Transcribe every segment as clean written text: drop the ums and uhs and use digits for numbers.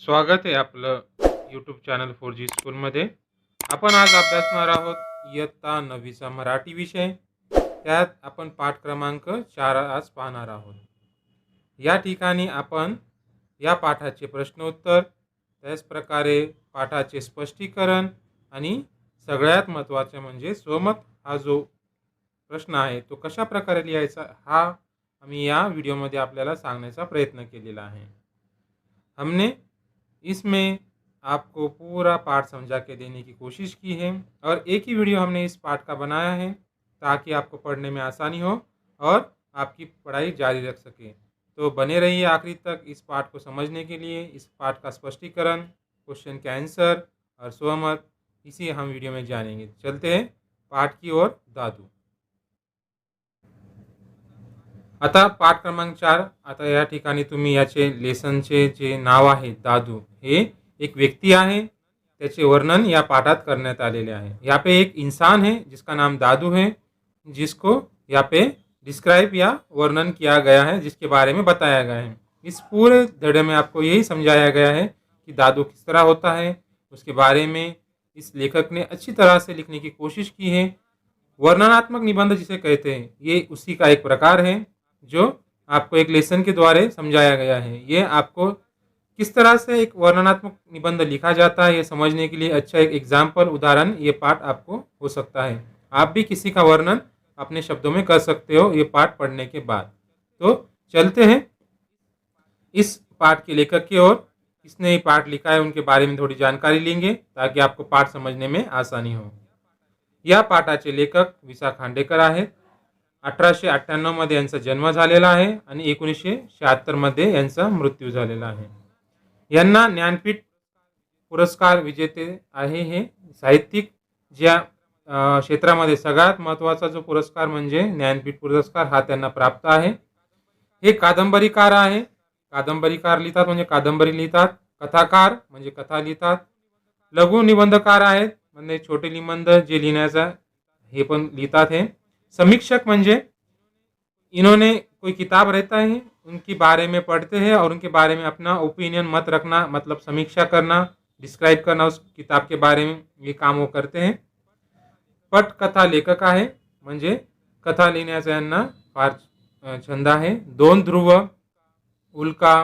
स्वागत आहे आपलं यूट्यूब चॅनल 4G स्कूलमध्ये. आपण आज अभ्यासणार आहोत इयत्ता 9वीचा मराठी विषय. त्यात आपण पाठ क्रमांक 4 आज पाहणार आहोत. या ठिकाणी आपण या पाठाचे प्रश्नोत्तर, त्याच प्रकारे पाठाचे स्पष्टीकरण आणि सगळ्यात महत्त्वाचे म्हणजे स्वमत हा जो प्रश्न आहे तो कशा प्रकारे लिहायचा हा आम्ही या व्हिडिओमध्ये आपल्याला सांगण्याचा प्रयत्न केलेला आहे. हमने इसमें आपको पूरा पाठ समझा के देने की कोशिश की है और एक ही वीडियो हमने इस पाठ का बनाया है ताकि आपको पढ़ने में आसानी हो और आपकी पढ़ाई जारी रख सके। तो बने रहिए आखिरी तक इस पाठ को समझने के लिए। इस पाठ का स्पष्टीकरण, क्वेश्चन के आंसर और स्वमत इसी हम वीडियो में जानेंगे। चलते हैं पाठ की ओर। दादू। आता पाठ क्रमांक 4। आता या ठिकाणी तुम्ही याचे लेसनचे जे नाव आहे दादू, हे एक व्यक्ति आहे, त्याचे वर्णन या पाठात करण्यात आलेले आहे। यहाँ पे एक इंसान है जिसका नाम दादू है, जिसको यहाँ पे डिस्क्राइब या वर्णन किया गया है, जिसके बारे में बताया गया है। इस पूरे धड़े में आपको यही समझाया गया है कि दादू किस तरह होता है, उसके बारे में इस लेखक ने अच्छी तरह से लिखने की कोशिश की है। वर्णनात्मक निबंध जिसे कहते हैं, ये उसी का एक प्रकार है जो आपको एक लेसन के द्वारा समझाया गया है। ये आपको किस तरह से एक वर्णनात्मक निबंध लिखा जाता है ये समझने के लिए अच्छा एक एग्जाम्पल, उदाहरण ये पाठ आपको हो सकता है। आप भी किसी का वर्णन अपने शब्दों में कर सकते हो ये पाठ पढ़ने के बाद। तो चलते हैं इस पाठ के लेखक की ओर। किसने ये पाठ लिखा है उनके बारे में थोड़ी जानकारी लेंगे ताकि आपको पाठ समझने में आसानी हो। या पाठाचे लेखक विसा खांडेकर आहेत। 1898 मध्ये यांचा जन्म झालेला आहे आणि 1976 मध्ये यांचा मृत्यू झालेला आहे। यांना ज्ञानपीठ पुरस्कार विजेते आहे। हे साहित्यिक ज्या क्षेत्रामध्ये सगळ्यात महत्त्वाचा जो पुरस्कार म्हणजे ज्ञानपीठ पुरस्कार हा त्यांना प्राप्त आहे। हे कादंबरीकार आहे। कादंबरीकार लिहितात म्हणजे कादंबरी लिहितात। कथाकार म्हणजे कथा लिहितात। लघु निबंधकार आहेत म्हणजे छोटे निबंध जे लिहिण्याचा हे पण लिहितात। हे समीक्षक म्हणजे इन्होंने कोई किताब रहता है उनके बारे में पढ़ते हैं और उनके बारे में अपना ओपिनियन मत रखना, मतलब समीक्षा करना, डिस्क्राइब करना उस किताब के बारे में, ये काम वो करते हैं। पटकथा लेखक आहे म्हणजे कथा लिहिण्याचा यांना फार छंद आहे। दोन ध्रुव, उल्का,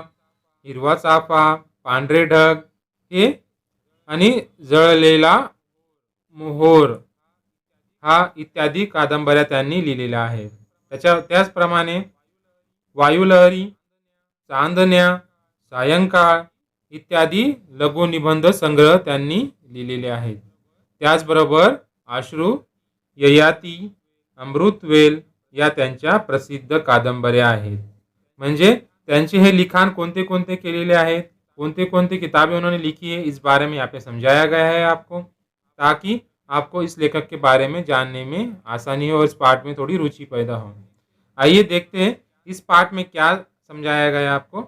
हिरवा चाफा, पांढरे ढग हे आणि जळलेला मोहोर हा इत्यादी कादंबऱ्या त्यांनी लिहिलेल्या आहेत। त्याचप्रमाणे वायुलहरी, चांदण्या, सायंकाळ इत्यादी लघु निबंध संग्रह त्यांनी लिहिलेले आहेत। त्याचबरोबर अश्रू, ययाती, अमृतवेल या त्यांच्या प्रसिद्ध कादंबऱ्या आहेत। म्हणजे त्यांचे हे लिखाण कोणते कोणते केलेले आहेत, कोणते कोणते किताबें उन्होंने लिखी है, इस बारे में यहाँ पे समझाया गया है आपको, ताकि आपको इस लेखक के बारे में जानने में आसानी हो और इस पाठ में थोड़ी रुचि पैदा हो। आइए देखते हैं इस पाठ में क्या समझाया गया आपको।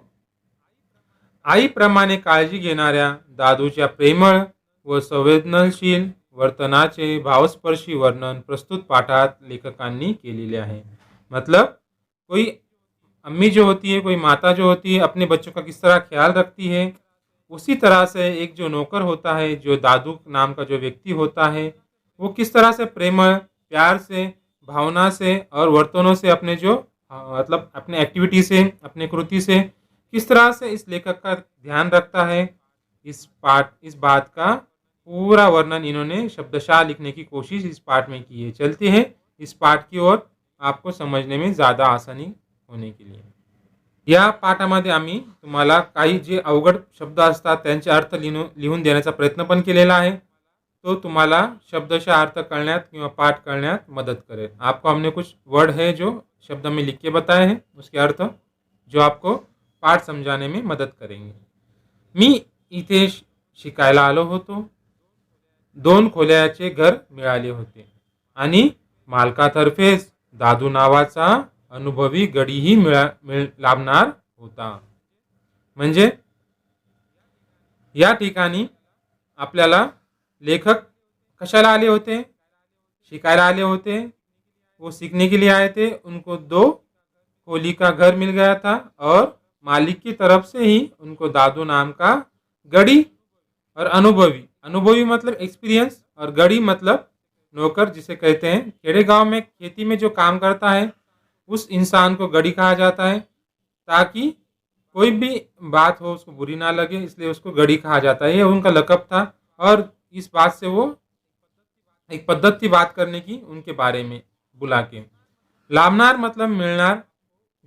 आईप्रमाणे काळजी घेणाऱ्या दादूच्या प्रेमळ व संवेदनशील वर्तनाचे भावस्पर्शी वर्णन प्रस्तुत पाठात लेखकांनी केलेले आहे। मतलब कोई अम्मी जो होती है, कोई माता जो होती है, अपने बच्चों का किस तरह ख्याल रखती है, उसी तरह से एक जो नौकर होता है, जो दादू नाम का जो व्यक्ति होता है, वो किस तरह से प्रेमळ, प्यार से, भावना से और वर्तनों से अपने जो मतलब अपने एक्टिविटी से, अपने कृति से किस तरह से इस लेखक का ध्यान रखता है, इस बात का पूरा वर्णन इन्होंने शब्दशः लिखने की कोशिश इस पाठ में की है। चलते हैं इस पाठ की ओर आपको समझने में ज़्यादा आसानी होने के लिए। या पाठामध्ये आम्ही तुम्हाला काही जे अवघड शब्द असतात त्यांचे अर्थ लिहून देण्याचा प्रयत्न पण केलेला आहे। तो तुम्हाला शब्दशः अर्थ करण्यात किंवा पाठ करण्यात मदत करेल। आपको हमने कुछ वर्ड है जो शब्द में लिख के बताए हैं, उसके अर्थ जो आपको पाठ समझाने में मदत करेंगे। मी इथे शिकायला आलो होतो, 2 खोल्याचे घर मिळाले होते आणि मालकातर्फेच दादू नावाचा अनुभवी गडीही लाभणार होता। म्हणजे या ठिकाणी आपल्याला लेखक कशाला आले होते, शिकायला आले होते, वो सीखने के लिए आए थे। उनको 2 खोली का घर मिल गया था और मालिक की तरफ से ही उनको दादू नाम का गडी और अनुभवी, अनुभवी मतलब एक्सपीरियंस, और गड़ी मतलब नौकर जिसे कहते हैं। खेड़े गांव में खेती में जो काम करता है उस इंसान को गड़ी कहा जाता है, ताकि कोई भी बात हो उसको बुरी ना लगे, इसलिए उसको गड़ी कहा जाता है। ये उनका लकब था, और इस बात से वो एक पद्धति थी बात करने की उनके बारे में बुला के। लाभनार मतलब मिलनार,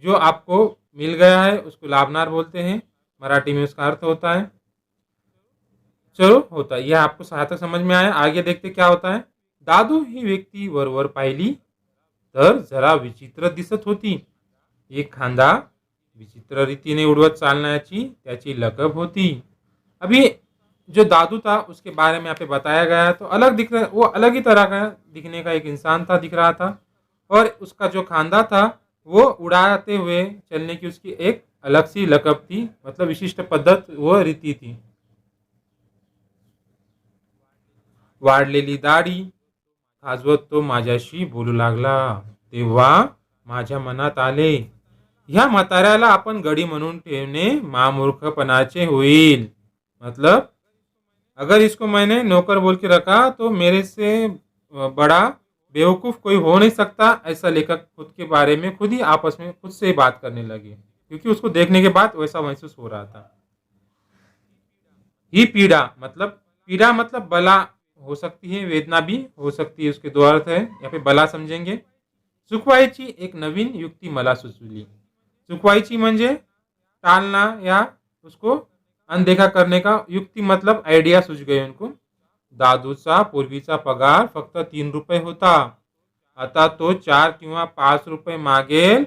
जो आपको मिल गया है उसको लाभनार बोलते हैं, मराठी में उसका अर्थ होता है। चलो होता है, यह आपको सहायता समझ में आया। आगे देखते क्या होता है। दादू ही व्यक्ती वरवर पाहिली तर जरा विचित्र दिसत होती. एक खांदा विचित्र रीतीने उड़वत चालण्याची त्याची लकब होती. अभी जो दादू था उसके बारे में यहाँ पे बताया गया है, तो अलग दिख रहा, वो अलग ही तरह का दिखने का एक इंसान था, दिख रहा था, और उसका जो खांदा था वो उड़ाते हुए चलने की उसकी एक अलग सी लकब थी, मतलब विशिष्ट पद्धत वो रीति थी. वाढलेली दाढी खाजवत तो माझ्याशी बोलू लागला. तेव्हा माझ्या मनात आले, ह्या म्हाताऱ्याला आपण गडी म्हणून ठेवणे महामूर्खपणाचे होईल. मतलब अगर इसको मैंने नौकर बोल के रखा तो मेरे से बड़ा बेवकूफ कोई हो नहीं सकता. ऐसा लेखक खुद के बारे में खुद ही आपस में खुद से बात करने लगे, क्योंकि उसको देखने के बाद वैसा महसूस हो रहा था. ही पीड़ा मतलब बला हो सकती है, वेदना भी हो सकती है. उसके दो अर्थ है, यहाँ पे बला समझेंगे. चुकवायची एक नवीन युक्ती मला सुचवली. चुकवायची म्हणजे टालना या उसको अनदेखा करने का. युक्ती मतलब आइडिया सूझ गई उनको. दादूचा पूर्वीचा पगार फक्त 3 रुपये होता. आता तो 4 किंवा 5 रुपये मागेल,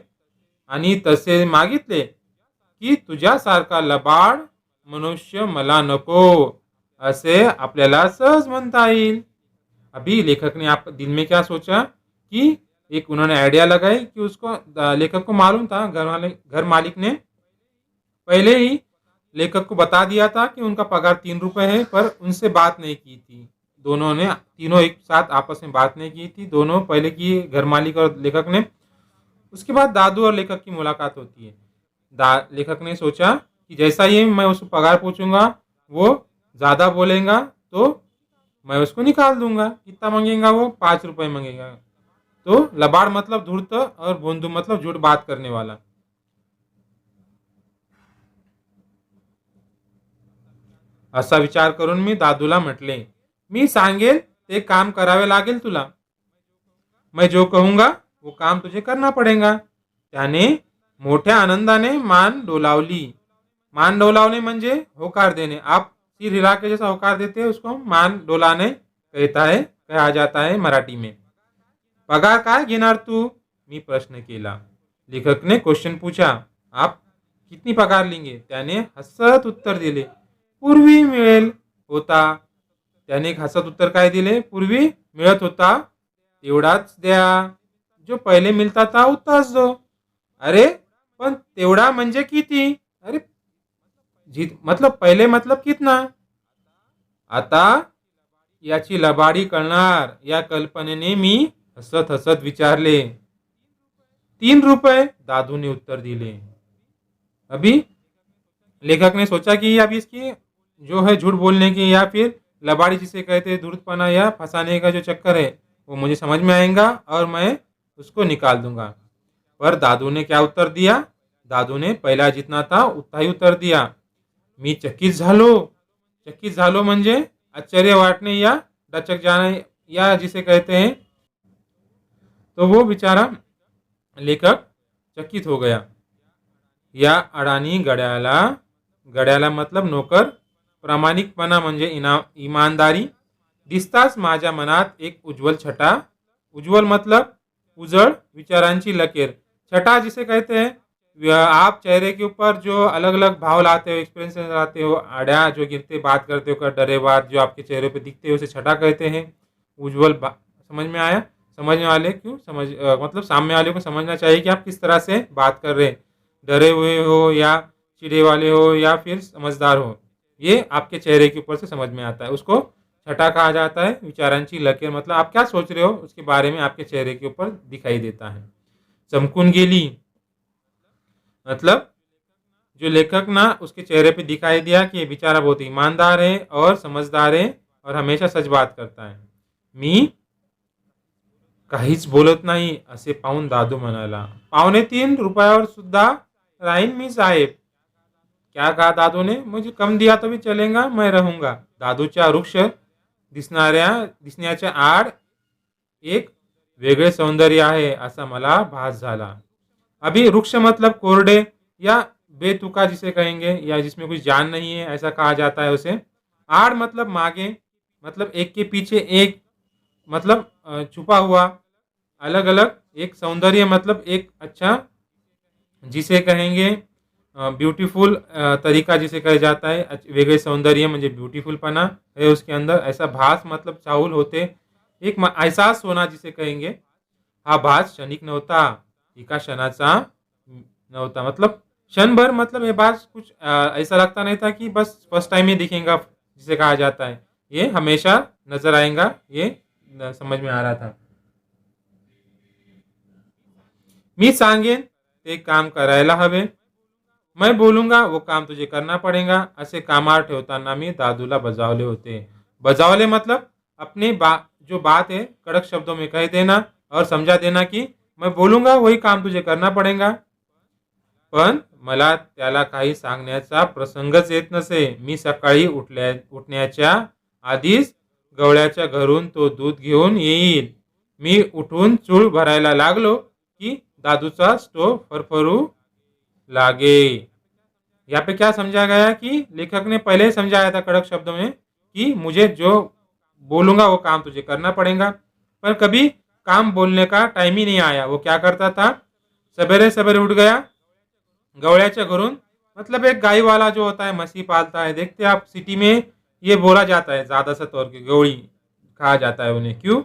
आणि तसे मागितले की तुझ्यासारखा लबाड मनुष्य मला नको, असे आपल्याला सहज म्हणता येईल. अभी लेखक ने आप दिल में क्या सोचा कि एक उन्होंने आइडिया लगाई कि उसको लेखक को मालूम था, घर मालिक ने पहले ही लेखक को बता दिया था कि उनका पगार 3 रुपये है, पर उनसे बात नहीं की थी. दोनों ने तीनों एक साथ आपस में बात नहीं की थी, दोनों पहले की घर मालिक और लेखक ने. उसके बाद दादू और लेखक की मुलाकात होती है. लेखक ने सोचा कि जैसा ही मैं उसको पगार पूछूंगा वो ज़्यादा बोलेगा तो मैं उसको निकाल दूंगा. कितना मांगेगा वो? 5 रुपये मांगेगा. तो लबाड़ मतलब धूर्त, और बोंधू मतलब झूठ बात करने वाला. असा विचार करून मी दादूला म्हटले, मी सांगेल ते काम करावे लागेल तुला. मैं जो कहूंगा वो काम तुझे करना पड़ेगा. त्याने मोठ्या आनंदाने मान डोलावली. मान डोलावणे म्हणजे होकार देणे. आप सिर हिला के जैसा होकार देते हैं उसको मान डोलाने कहा जाता है मराठी में. पगार काय घेणार तू? मी प्रश्न केला. लेखक ने क्वेश्चन पूछा. आप कितनी पगार लेंगे? त्याने हसत उत्तर दिले, पूर्वी मिळेल होता. त्याने एक हसत उत्तर काय दिले? पूर्वी मिळत होता तेवढाच द्या. जो पहिले मिलता था उताच दो. अरे पण तेवढा म्हणजे किती? अरे मतलब पहिले मतलब कितना. आता याची लबाडी कळणार या कल्पनेने मी हसत हसत विचारले. 3 रुपये, दादू ने उत्तर दिले. अभी लेखक ने सोचा कि अभी इसकी जो है झूठ बोलने की या फिर लबाड़ी जिसे कहते हैं धूर्तपना या फंसाने का जो चक्कर है वो मुझे समझ में आएगा और मैं उसको निकाल दूंगा. पर दादू ने क्या उत्तर दिया? दादू ने पहला जितना था उतना ही उत्तर दिया. मी चकित झालो. चकित झालो म्हणजे आश्चर्य वाटणे या डचक जाने या जिसे कहते हैं. तो वो बेचारा लेखक चकित हो गया. या अडाणी गड्याला मतलब नोकर, प्रामाणिकपणा म्हणजे ईमानदारी. दिसताच माझ्या मनात एक उज्जवल छटा. उज्जवल मतलब उजड़, विचारांची लकीर. छटा जिसे कहते हैं आप चेहरे के ऊपर जो अलग अलग भाव लाते हो, एक्सपीरियंस लाते हो, आड़िया जो गिरते बात करते हो, डरे बात जो आपके चेहरे पे दिखते हो उसे छटा कहते हैं. उज्जवल समझ में आया? समझने वाले क्यों मतलब सामने वाले को समझना चाहिए कि आप किस तरह से बात कर रहे हैं. डरे हुए हो या चिड़े वाले हो या फिर समझदार हो, ये आपके चेहरे के ऊपर से समझ में आता है. उसको छटा कहा जाता है. विचारांची लकीर मतलब आप क्या सोच रहे हो उसके बारे में आपके चेहरे के ऊपर दिखाई देता है. चमकून गेली मतलब जो लेखक ना उसके चेहरे पे दिखाई दिया की ये बिचारा बहुत ईमानदार है और समझदार आहे और हमेशा सच बात करता है. मी काहीच बोलत नाही असे पाहून दादू म्हणाला. ₹3.25 सुद्धा राहीन मी साहेब. क्या कहा दादू ने. मुझे कम दिया तो भी चलेगा, मैं रहूंगा. दादूच्या वृक्ष दिसण्याच्या आड एक वेगळे सौंदर्य आहे असा मला भास झाला. अभी वृक्ष मतलब कोरडे या बेतुका जिसे कहेंगे या जिसमें कुछ जान नहीं है ऐसा कहा जाता है उसे. आड़ मतलब मागे, मतलब एक के पीछे एक, मतलब छुपा हुआ, अलग अलग. एक सौंदर्य मतलब एक अच्छा जिसे कहेंगे ब्यूटीफुल तरीका जिसे कहा जाता है. वेगळे सौंदर्य म्हणजे ब्यूटीफुलपणा है उसके अंदर. ऐसा भास मतलब चाहूल होते. एक एहसास होना जिसे कहेंगे. हा भास क्षणिक नव्हता, एका क्षणाचा नव्हता. मतलब क्षण भर, मतलब ये बात कुछ ऐसा लगता नहीं था कि बस फर्स्ट टाइम ही दिखेगा जिसे कहा जाता है. ये हमेशा नजर आएगा, ये समझ में आ रहा था. मी सांगेन ते काम करायला हवे. मैं बोलूंगा वो काम तुझे करना पड़ेगा. असे कामावर ठेवताना मी दादूला बजावले होते. बजावले मतलब अपनी जो बात है कड़क शब्दों में कह देना और समझा देना की मैं बोलूंगा वही काम तुझे करना पड़ेगा. पण मला त्याला काही सांगण्याचा प्रसंगच येत नसे. मी सकाळी उठण्याच्या आधीच गवळ्याच्या घरून तो दूध घेऊन येईल. मी उठून चूळ भरायला लागलो की दादूचा स्टोव फरफरू लागे. यहाँ पे क्या समझा गया कि लेखक ने पहले ही समझाया था कड़क शब्दों में कि मुझे जो बोलूंगा वो काम तुझे करना पड़ेगा. पर कभी काम बोलने का टाइम ही नहीं आया. वो क्या करता था, सवेरे सवेरे उठ गया गवड़ियाच्या घरून. मतलब एक गाय वाला जो होता है, मसी पालता है, देखते आप सिटी में ये बोला जाता है ज्यादा सा तौर के गवड़ी कहा जाता है उन्हें. क्यों?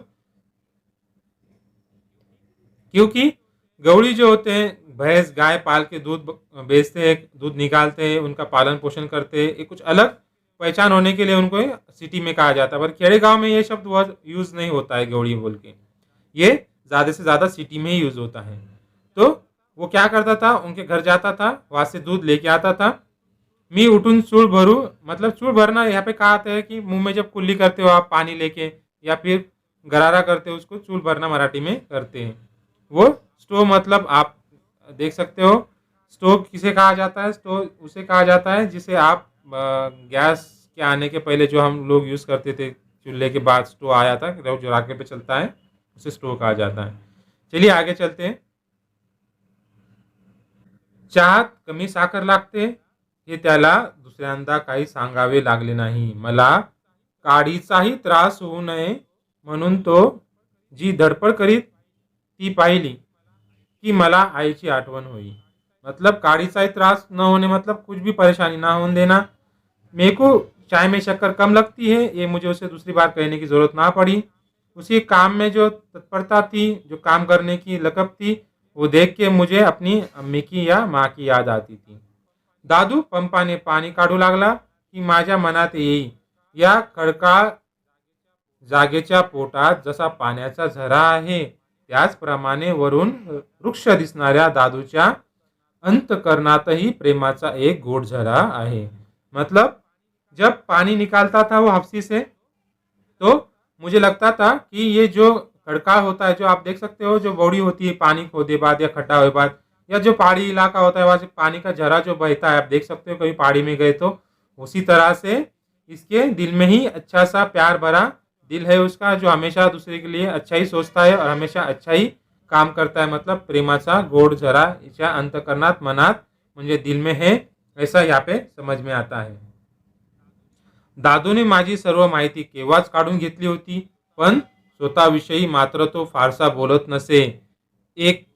क्योंकि गवड़ी जो होते हैं भैंस गाय पाल के दूध बेचते हैं, दूध निकालते हैं, उनका पालन पोषण करते हैं. एक कुछ अलग पहचान होने के लिए उनको सिटी में कहा जाता है. पर खेड़े गांव में ये शब्द बहुत यूज नहीं होता है गवड़ी बोल के. ये ज्यादा से ज्यादा सिटी में ही यूज होता है. तो वो क्या करता था, उनके घर जाता था, वहां से दूध लेके आता था. मी उठून चूड़ भरू, मतलब चूड़ भरना यहाँ पे कहा आता है कि मुंह में जब कुल्ली करते हो आप पानी लेके या फिर गरारा करते हो, उसको चूड़ भरना मराठी में करते हैं. वो स्टोव मतलब आप देख सकते हो. स्टोव किसे कहा जाता है, स्टोव उसे कहा जाता है जिसे आप गैस के आने के पहले जो हम लोग यूज करते थे, चूल्हे के बाद स्टोव आया था जो राखे पे चलता है, उसे स्टोव कहा जाता है. चलिए आगे चलते हैं. चहात कमी साखर लागते हे त्याला दुसऱ्यांदा काही सांगावे लागले नाही. मला काडीचाही त्रास होऊ नये म्हणून तो जी धडपड करीत ती पाहिली कि मला आईची आठवण हुई. मतलब काड़ीचा ही त्रास न होने, मतलब कुछ भी परेशानी ना होने देना. मेरे को चाय में शक्कर कम लगती है, ये मुझे उसे दूसरी बार कहने की जरूरत ना पड़ी. उसी काम में जो तत्परता थी, जो काम करने की लकब थी, वो देख के मुझे अपनी अम्मी की या माँ की याद आती थी. दादू पंपाने पाणी काढू लागला की माझ्या मनात येई. या खडकाळ जागेच्या पोटात जसा पाण्याचा झरा आहे, त्याचप्रमाणे वरून वृक्ष दिसणाऱ्या दादूच्या अंतकरणातही प्रेमाचा एक गोड झरा आहे. मतलब जब पानी निकालता था वो हफ्सी से, तो मुझे लगता था कि ये जो खड़काल होता है, जो आप देख सकते हो, जो बौड़ी होती है पानी खोदे बाद या खड्डा हुए बाद, या जो पहाड़ी इलाका होता है वहां से पानी का झरा जो बहता है, आप देख सकते हो कभी पहाड़ी में गए तो, उसी तरह से इसके दिल में ही अच्छा सा प्यार भरा दिल है उसका, जो हमेशा दूसरे के लिए अच्छा ही सोचता है और हमेशा अच्छा ही काम करता है. मतलब प्रेमाचा गोड झरा इसच्या अंतकरणात, मनात, म्हणजे दिल में है, ऐसा यहाँ पे समझ में आता है. दादूने माझी सर्व माहिती केव्हाच काढून घेतली होती, पण स्वतःविषयी मात्र तो फारसा बोलत नसे. एक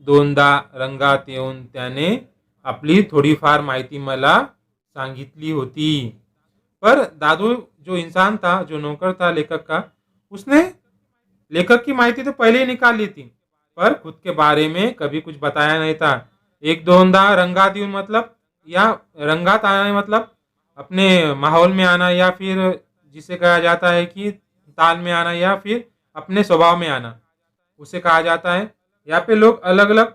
दोनदा रंगात येऊन त्याने आपली थोडीफार माहिती मला सांगितली होती. पर दादू जो इंसान था, जो नौकर था लेखक का, उसने लेखक की माहिती तो पहले ही निकाल ली थी, पर खुद के बारे में कभी कुछ बताया नहीं था. एक दोनदा रंगात येऊन मतलब, या रंगात आना मतलब अपने माहौल में आना, या फिर जिसे कहा जाता है कि ताल में आना, या फिर अपने स्वभाव में आना, उसे कहा जाता है. यहाँ पे लोग अलग अलग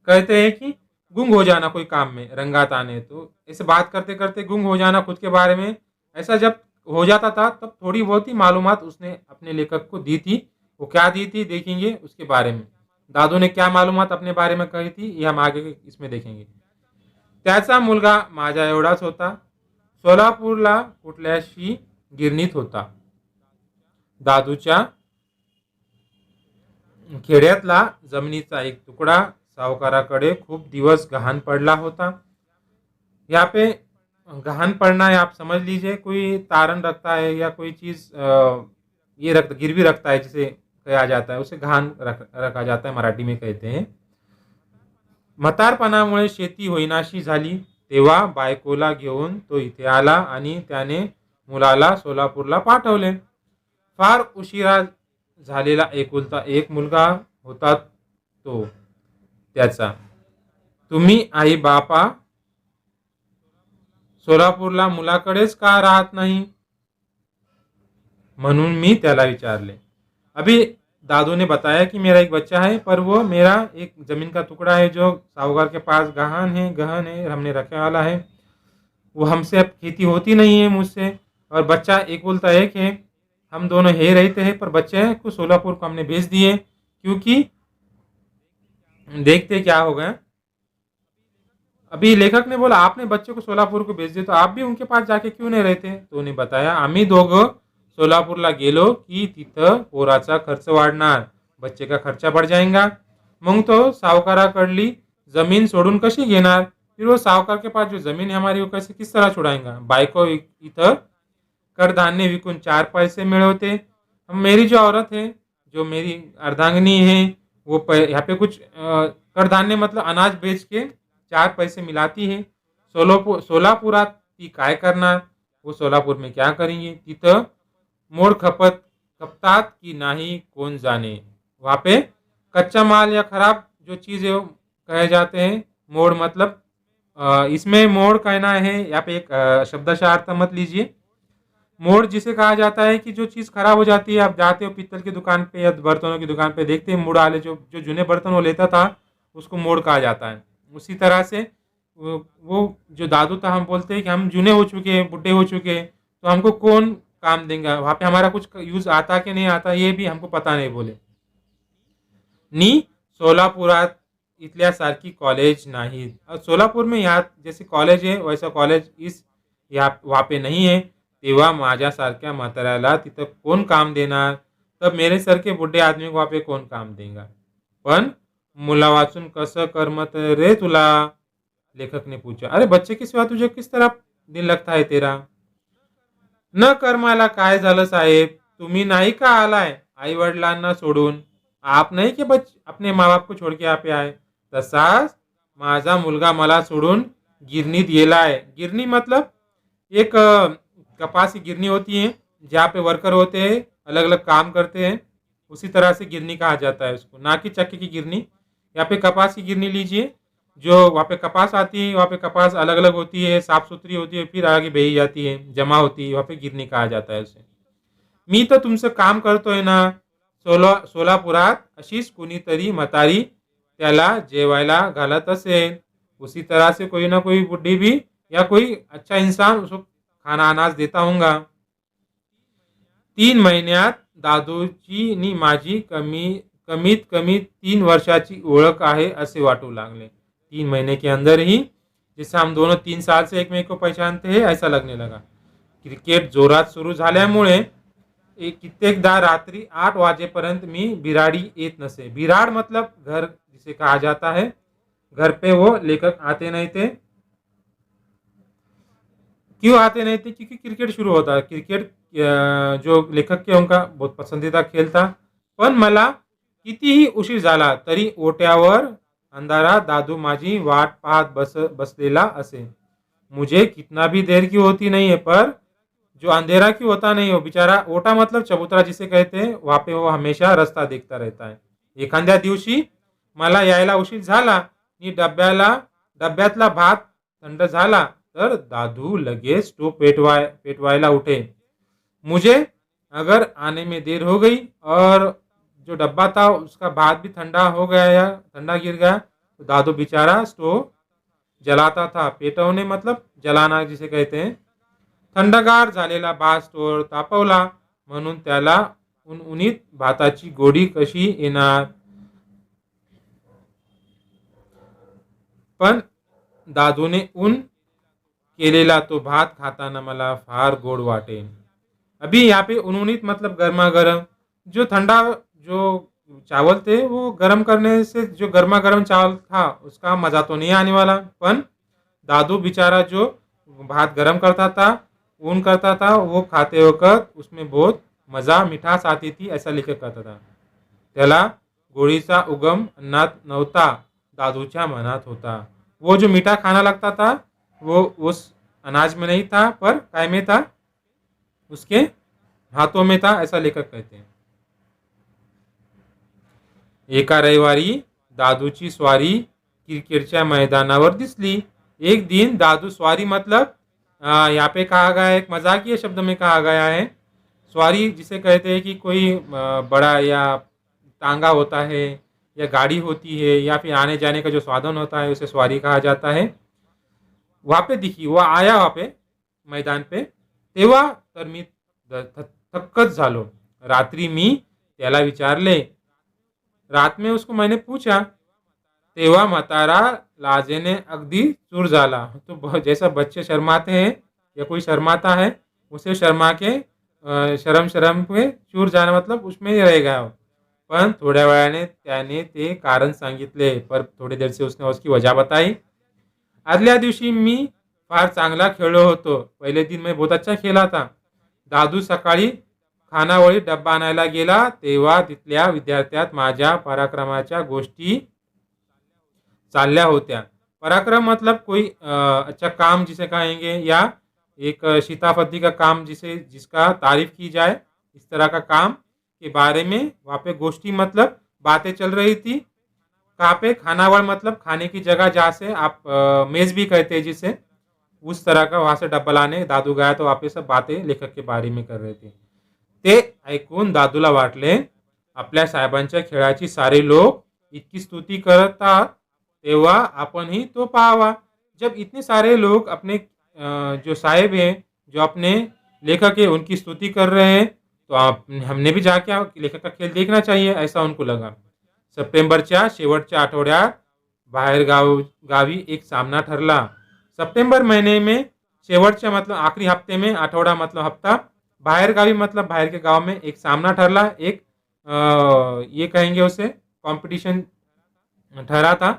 कहते हैं कि गुंग हो जाना कोई काम में, रंगात आने, तो ऐसे बात करते करते गुंग हो जाना खुद के बारे में, ऐसा जब हो जाता था तब थोड़ी बहुत ही मालूमात उसने अपने लेखक को दी थी। वो क्या दी थी देखेंगे उसके बारे में। दादू ने क्या मालूमात अपने बारे में कही थी ये हम आगे इसमें देखेंगे। त्याचा मुलगा माझ्या एवढाच होता, सोलापूरला कुठल्याशी गिरणीत होता. दादूच्या खेड्यातला जमिनीचा एक तुकडा सावकाराकडे खूप दिवस गहाण पडला होता. यहाँ पे गहान पड़ना है, आप समझ लीजिए कोई तारण रखता है या कोई चीज ये गिरवी रखता है जिसे कहा जाता है, उसे गहान रखा जाता है, मराठी में कहते हैं. म्हातारपणामुळे शेती होईनाशी झाली तेव्हा बायकोला घेऊन तो इथे आला आणि त्याने मुलाला सोलापूरला पाठवले. फार उशिरा झालेला एकुलता एक मुलगा होता तो त्याचा. तुम्ही आई बापा सोलापूरला मुलाकडेच का राहत नाही म्हणून मी त्याला विचारले. अभी दादू ने बताया कि मेरा एक बच्चा है पर वो मेरा एक जमीन का टुकड़ा है जो साहूकार के पास गहन है, हमने रखे वाला है. वो हमसे अब खेती होती नहीं है मुझसे, और बच्चा एक बोलता एक है. हम दोनों ही रहते हैं पर बच्चे को सोलापुर को हमने भेज दिए क्योंकि देखते क्या होगा. अभी लेखक ने बोला आपने बच्चे को सोलापूर को भेज दिया तो आप भी उनके पास जाके क्यों नाही रहते. तो ने बताया आम्ही दोघं सोलापूरला गेलो की तिथं पोराचा खर्च वाढणार, बच्चे का खर्चा बढ़ जाएगा. मग तो सावकाराकडली जमीन सोडून कशी घेणार. फिर वो सावकार के पास जो जमीन है हमारी वो कैसे किस तरह छुड़ाएगा. बायको इथं कडधान्य विकून 4 पैसे मिळवते. मेरी जो औरत है, जो मेरी अर्धांगिनी है, वो यहाँ पे कुछ कडधान्य मतलब अनाज बेच के 4 पैसे मिलाती है. सोलापुरात ती काय करणार. वो सोलापूर में क्या करेंगे. तिथं मोड़ खपतात की नाही कौन जाने. वहाँ पे कच्चा माल या खराब जो चीज़ है कहे जाते हैं. मोड़ मतलब इसमें मोड़ कहना है, यहाँ पे एक शब्दशः अर्थ मत लीजिए. मोड़ जिसे कहा जाता है कि जो चीज़ खराब हो जाती है, आप जाते हो पीतल की दुकान पे या बर्तनों की दुकान पे देखते हैं मुड़ वाले जो जो जूने बर्तन वो लेता था उसको मोड़ कहा जाता है. उसी तरह से वो जो दादू था, हम बोलते हैं कि हम जूने हो चुके हैं, बुढ़े हो चुके हैं, तो हमको कौन काम देंगे. वहाँ पे हमारा कुछ यूज आता कि नहीं आता ये भी हमको पता नहीं. बोले नी सोलापुरात इथल्यासारखी कॉलेज नाही. सोलापुर में यहाँ जैसे कॉलेज है वैसा कॉलेज इस यहाँ वहाँ पे नहीं है. तेव्हा माझ्यासारख्या म्हाताऱ्याला तिथं कोण काम देणार. तब मेरे सर के बुढ़े आदमी को वहाँ पे कौन काम देगा. पण मुला वाचून कसं करमत रे तुला. लेखक ने पूछा. अरे बच्चे की सिवा तुझे किस तरह दिन लगता है तेरा. न कर्माला काय झालं साहेब, तुम्ही नाही का आलाय आई वडिलांना सोडून. आप नहीं के अपने माँ बाप को छोड़ के यहाँ पे आए. तसाच माझा मुलगा मला सोडून गिरणीत गेलाय. गिरनी मतलब एक कपास की गिरनी होती है जहाँ पे वर्कर होते हैं, अलग अलग काम करते हैं, उसी तरह से गिरनी कहा जाता है उसको, ना कि चक्की की गिरनी. यहाँ पे कपास की गिरनी लीजिए, जो वहाँ पे कपास आती है, वहाँ पे कपास अलग अलग होती है, साफ सुथरी होती है, फिर आगे भेजी जाती है, जमा होती है, वहाँ पे गिरनी कहा जाता है उसे. मी तर तुमचं काम करतोय ना. सोलापुरात अशीच कुणीतरी म्हातारी त्याला जेवायला घालत असेल. उसी तरह से कोई ना कोई बुढ़ी भी या कोई अच्छा इंसान उसको खाना अनाज देता होगा. 3 महिन्यात दादूची नी माझी कमीत कमी 3 वर्षाची ओळख आहे असे वाटू लागले. 3 महीने के अंदर ही जैसे हम दोनों 3 साल से एक मेक को पहचानते हैं ऐसा लगने लगा. क्रिकेट जोरात सुरू झाल्यामुळे कित्येकदा रात्रि 8 वाजेपर्यंत मी बिराड़ी येत नसे. बिराड़ मतलब घर जिसे कहा जाता है. घर पे वो लेखक आते नहीं थे. क्यों आते नहीं थे. क्योंकि क्रिकेट शुरू होता. क्रिकेट जो लेखक के उनका बहुत पसंदीदा खेल था. पण मला कितीही उशीर झाला तरी ओट्यावर अंधारा दादू माझी वाट पाहत बसलेला असे. मुझे कितना भी देर की होती नहीं है पर जो अंधेरा क्यों होता नहीं हो. बिचारा ओटा मतलब चबूतरा जिसे कहते हैं, वहाँ पे वो हमेशा रस्ता देखता रहता है. एखाद्या दिवशी मला यायला उशीर झाला आणि डब्यातला भात थंड झाला तर दादू लगेच तो पेटवायला उठे. मुझे अगर आने में देर हो गई और जो डब्बा था उसका भात भी ठंडा हो गया या ठंडा गिर गया तो दादू बेचारा स्टोव जलाता था, पेटवणे मतलब जलाना जिसे कहते हैं. थंडगार झालेला भात स्टोअर तापवला, म्हणून त्याला उणउणीत भाताची गोडी कशी येणार. पण दादूने ऊन केलेला तो भात खाताना मला फार गोड वाटे. अभी यहाँ पे उन्होंने मतलब गर्मा गर्म, जो ठंडा जो चावल थे वो गर्म करने से जो गर्मा गर्म चावल था उसका मज़ा तो नहीं आने वाला. पण दादू बेचारा जो भात गर्म करता था, ऊन करता था, वो खाते वक्त उसमें बहुत मज़ा मिठास आती थी, ऐसा लेखक कहता था. त्याला गोळीचा उगम अन्नात नव्हता, दादूच्या मनात होता. वो जो मीठा खाना लगता था वो उस अनाज में नहीं था, पर काय में था, उसके हाथों में था, ऐसा लेखक कहते हैं. एका रविवारी दादूची स्वारी क्रिकेटच्या मैदानावर दिसली. एक दिन दादू स्वारी मतलब यहाँ पे कहा गया है, एक मजाकिया शब्द में कहा गया है. स्वारी जिसे कहते हैं कि कोई बड़ा या टांगा होता है या गाड़ी होती है या फिर आने जाने का जो साधन होता है उसे स्वारी कहा जाता है. वहाँ पे दिखी, वो आया वहाँ पे मैदान पे. तेव्हा तर मी थक्कच झालो. रात्री मी त्याला विचारले. रात में उसको मैंने पूछा. तेव्हा म्हातारा लाजेने अगदी चूर झाला. तो जैसा बच्चे शर्माते हैं या कोई शर्माता है, उसे शर्मा के शर्म शर्म पे चूर जाना मतलब उसमें रह गया. पण थोड्या वेळाने त्याने ते कारण सांगितले, पर थोड़ी देर से उसने उसकी वजह बताई. आदल्या दिवशी मी फार चांगला खेळलो होतो. पहिले दिन मैं बहुत अच्छा खेला था. दादू सकाळी खानावळी डब्बा आणायला गेला तेव्हा तिथल्या विद्यार्थ्यात माझ्या पराक्रमाच्या गोष्टी चालल्या होत्या. पराक्रम मतलब कोई अच्छा काम जिसे कहेंगे, या एक शिताफती का काम जिसे जिसका तारीफ की जाए, इस तरह का काम के बारे में वहाँ पे गोष्ठी मतलब बातें चल रही थी. कहाँ पे, खानावड़ मतलब खाने की जगह, जहाँ से आप मेज भी कहते हैं जिसे, उस तरह का वहाँ से डब्बा लाने दादू गया तो वहाँ पे सब बातें लेखक के बारे में कर रहे थे. ते ऐकून दादूला वाटले आपल्या साहेबांच्या खेळाची सारे लोक इतकी स्तुती करतात तेव्हा आपणही तो पाहावा. जब इतने सारे लोग अपने जो साहेब हैं, जो अपने लेखक है, उनकी स्तुति कर रहे हैं, तो आप हमने भी जाके लेखक का खेल देखना चाहिए, ऐसा उनको लगा. सप्टेंबरच्या शेवटच्या आठवड्यात गावी एक सामना ठरला. सप्टेंबर महीने में शेवटच्या मतलब आखिरी हफ्ते में, आठवडा मतलब हफ्ता, बाहर गावी मतलब बाहर के गांव में एक सामना ठरला. एक ये कहेंगे उसे कंपटीशन ठरा था.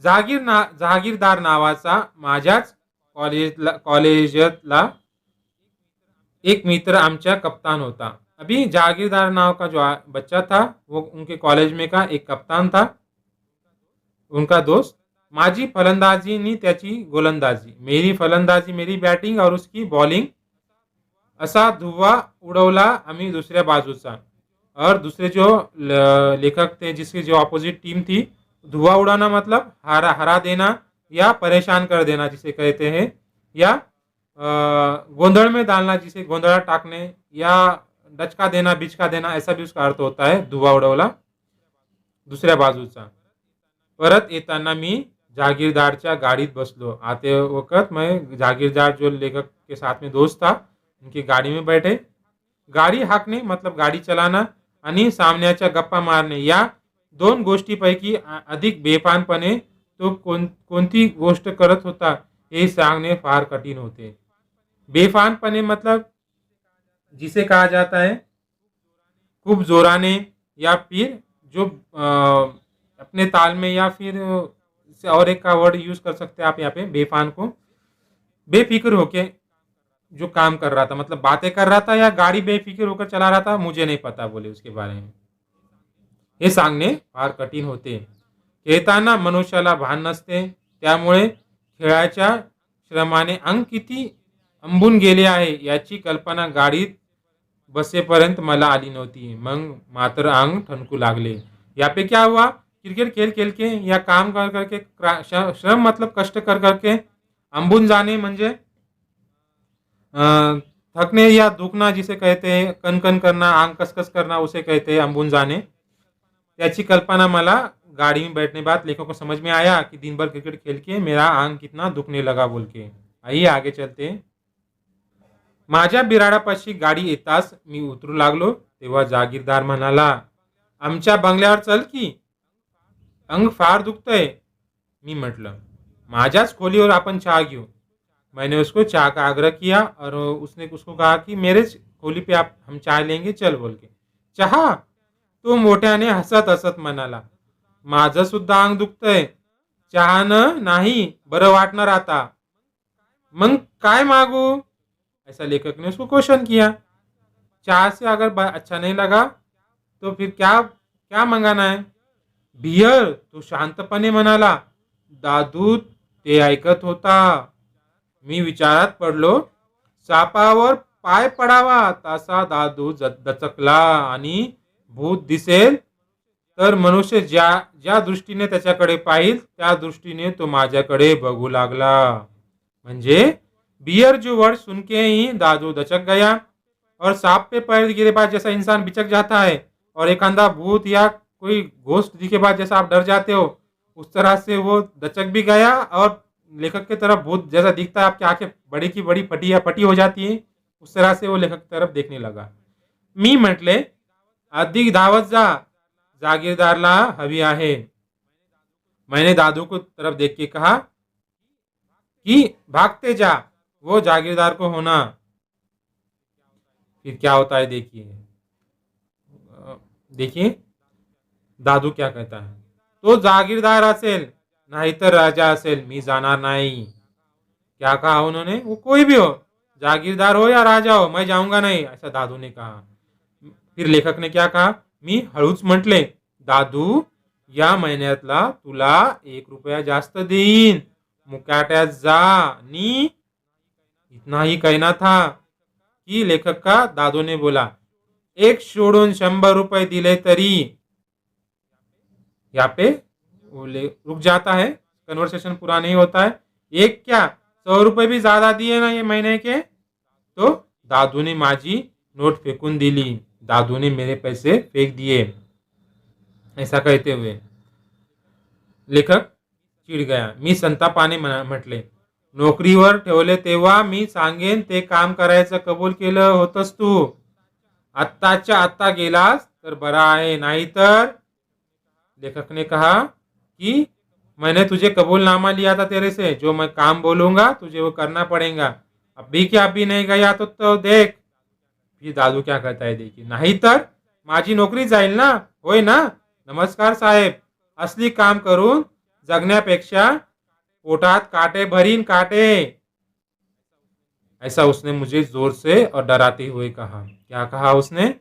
जहागीरदार नावाचा माझ्याच कॉलेजातला एक मित्र आमचा कप्तान होता. अभी जहागीरदार नाव का जो बच्चा था वो उनके कॉलेज में का एक कप्तान था, उनका दोस्त. माझी फलंदाजी नी त्याची गोलंदाजी, मेरी फलंदाजी मेरी बॅटिंग और उसकी बॉलिंग, असा धुव्वा उडवला आम्ही दुसऱ्या बाजूचा. और दूसरे जो लेखक थे जिसकी जो अपोजिट टीम थी, धुआं उड़ाना मतलब हरा देना या परेशान कर देना जिसे कहते हैं, या गोंधड़ में डालना जिसे गोंधड़ा टाकने, या डचका देना, बिचका देना, ऐसा भी उसका अर्थ होता है धुआं उडवला दुसऱ्या बाजूचा. परत येताना मी जागीरदारच्या गाडीत बसलो. आते वक्त मैं जागीरदार जो लेखक के साथ में दोस्त था उनकी गाड़ी में बैठे. गाडी हाकणे मतलब गाडी चलाना आणि सामन्याच्या गप्पा मारणे या दोन गोष्टीपैकी अधिक बेफानपणे तो कोणती गोष्ट करत होता हे सांगणे फार कठीण होते. बेफानपणे मतलब जिसे कहा जाता है खूब जोराने, या फिर जो अपने ताल में, या फिर और एक का वर्ड यूज कर सकते हैं आप यहाँ पे बेफान को. बेफिक्र होके जो काम कर रहा था मतलब बातें कर रहा था या गाड़ी बेफिक्र होकर चला रहा था, मुझे नहीं पता बोले उसके बारे में. हे सांगणे फार कठीण होते. खेळताना मनुष्याला भान नसते, त्यामुळे खेळाच्या श्रमाने अंग किती अंबून गेले आहे याची कल्पना गाडीत बसेपर्यंत मला आली नव्हती. मग मात्र अंग ठणकू लागले. यहाँ पे क्या हुआ, क्रिकेट खेल खेल के या काम कर करके, श्रम मतलब कष्ट कर करके, अंबून जाने म्हणजे थकने या दुखना जिसे कहते हैं, कनकन करना, आंग कसकस करना उसे कहते हैं अंबून जाने. त्याची कल्पना मला गाड़ी में बैठने बाद लेखक को समझ में आया कि दिन भर क्रिकेट खेल के मेरा आंग कितना दुखने लगा बोल के. आइए आगे चलते. माझ्या बिराडापाशी गाडी येताच मी उतरू लागलो तेव्हा जागीरदार म्हणाला, आमच्या बंगल्यावर चल की, अंग फार दुखतंय. मी म्हटलं, माझ्याच खोलीवर आपण चहा घेऊ. मैंने उसको चाय का आग्रह किया और उसने उसको कहा कि मेरे खोली पे आप हम चाय लेंगे चल बोल के. चहा? तो मोठ्याने हसत हसत म्हणाला, माझं सुद्धा अंग दुखतंय. चहानं नाही बरं वाटणार आता. मग काय मागू? ऐसा लेखक ने उसको क्वेश्चन किया. चाय से अगर अच्छा नहीं लगा तो फिर क्या क्या मंगाना है? बियर, तो शांतपणे म्हणाला. दादू ते ऐकत होता. मी विचारात पडलो. सापावर पाय पडावा तसा दादू दचकला आणि भूत दिसेल तर मनुष्य ज्या ज्या दृष्टीने त्याच्याकडे पाहिल त्या दृष्टीने तो माझ्याकडे बघू लागला. म्हणजे बियर जो वर्ड सुन के ही दादू दचक गया और सांप पे पैर गिरे बाद जैसा इंसान बिचक जाता है और एक अंधा भूत या कोई घोस्ट दिखे बाद जैसा आप डर जाते हो उस तरह से वो दचक भी गया और लेखक की तरफ भूत जैसा दिखता है आपकी आंखें बड़ी की बड़ी फटी या फटी हो जाती है उस तरह से वो लेखक की तरफ देखने लगा. मी म्हटले, अधिक धावत जा, जागीरदारला हवी आहे. मैंने दादू को तरफ देख के कहा कि भागते जा, वो जागीरदार को होना. फिर क्या होता है देखिए. देखिए दादू क्या कहता है. तो जागीरदार असेल नाहीतर राजा असेल मी जाणार नाही. क्या कहा उन्होंने? वो कोई भी हो, जागीरदार हो या राजा हो, मैं जाऊंगा नहीं, ऐसा दादू ने कहा. फिर लेखक ने क्या कहा. मी हळूच म्हटले, दादू या महिन्यातला तुला 1 रुपया जास्त देईन, मुकाट्यात जा. नी इतना ही कहना था कि लेखक का दादू ने बोला, एक सोडून 100 रुपये दिले तरी. यहाँ पे वो रुक जाता है, कन्वर्सेशन पूरा नहीं होता है. एक क्या 100 रुपये भी ज्यादा दिए ना ये महीने के. तो दादू ने माझी नोट फेकून दिली. दादू ने मेरे पैसे फेंक दिए. ऐसा कहते हुए लेखक चिड गया. मी संतापाने म्हटले, नोकरीवर ठेवले तेव्हा मी सांगेन ते काम करायचं कबूल केलं होतंस तू. आत्ताच्या आत्ता गेलास तर बरा आहे, नाहीतर. लेखक ने कहा कि मैंने तुझे कबूलनामा लिया था तेरे से, जो मैं काम बोलूंगा तुझे वो करना पड़ेगा. अभी क्या अभी नहीं गया तो देख. फिर दादू क्या कहता है देखिए. नाहीतर माझी नोकरी जाईल ना, होय ना. नमस्कार साहेब, असली काम करून जगण्यापेक्षा पोटात काटे भरीन काटे. ऐसा उसने मुझे जोर से और डराते हुए कहा. क्या कहा उसने?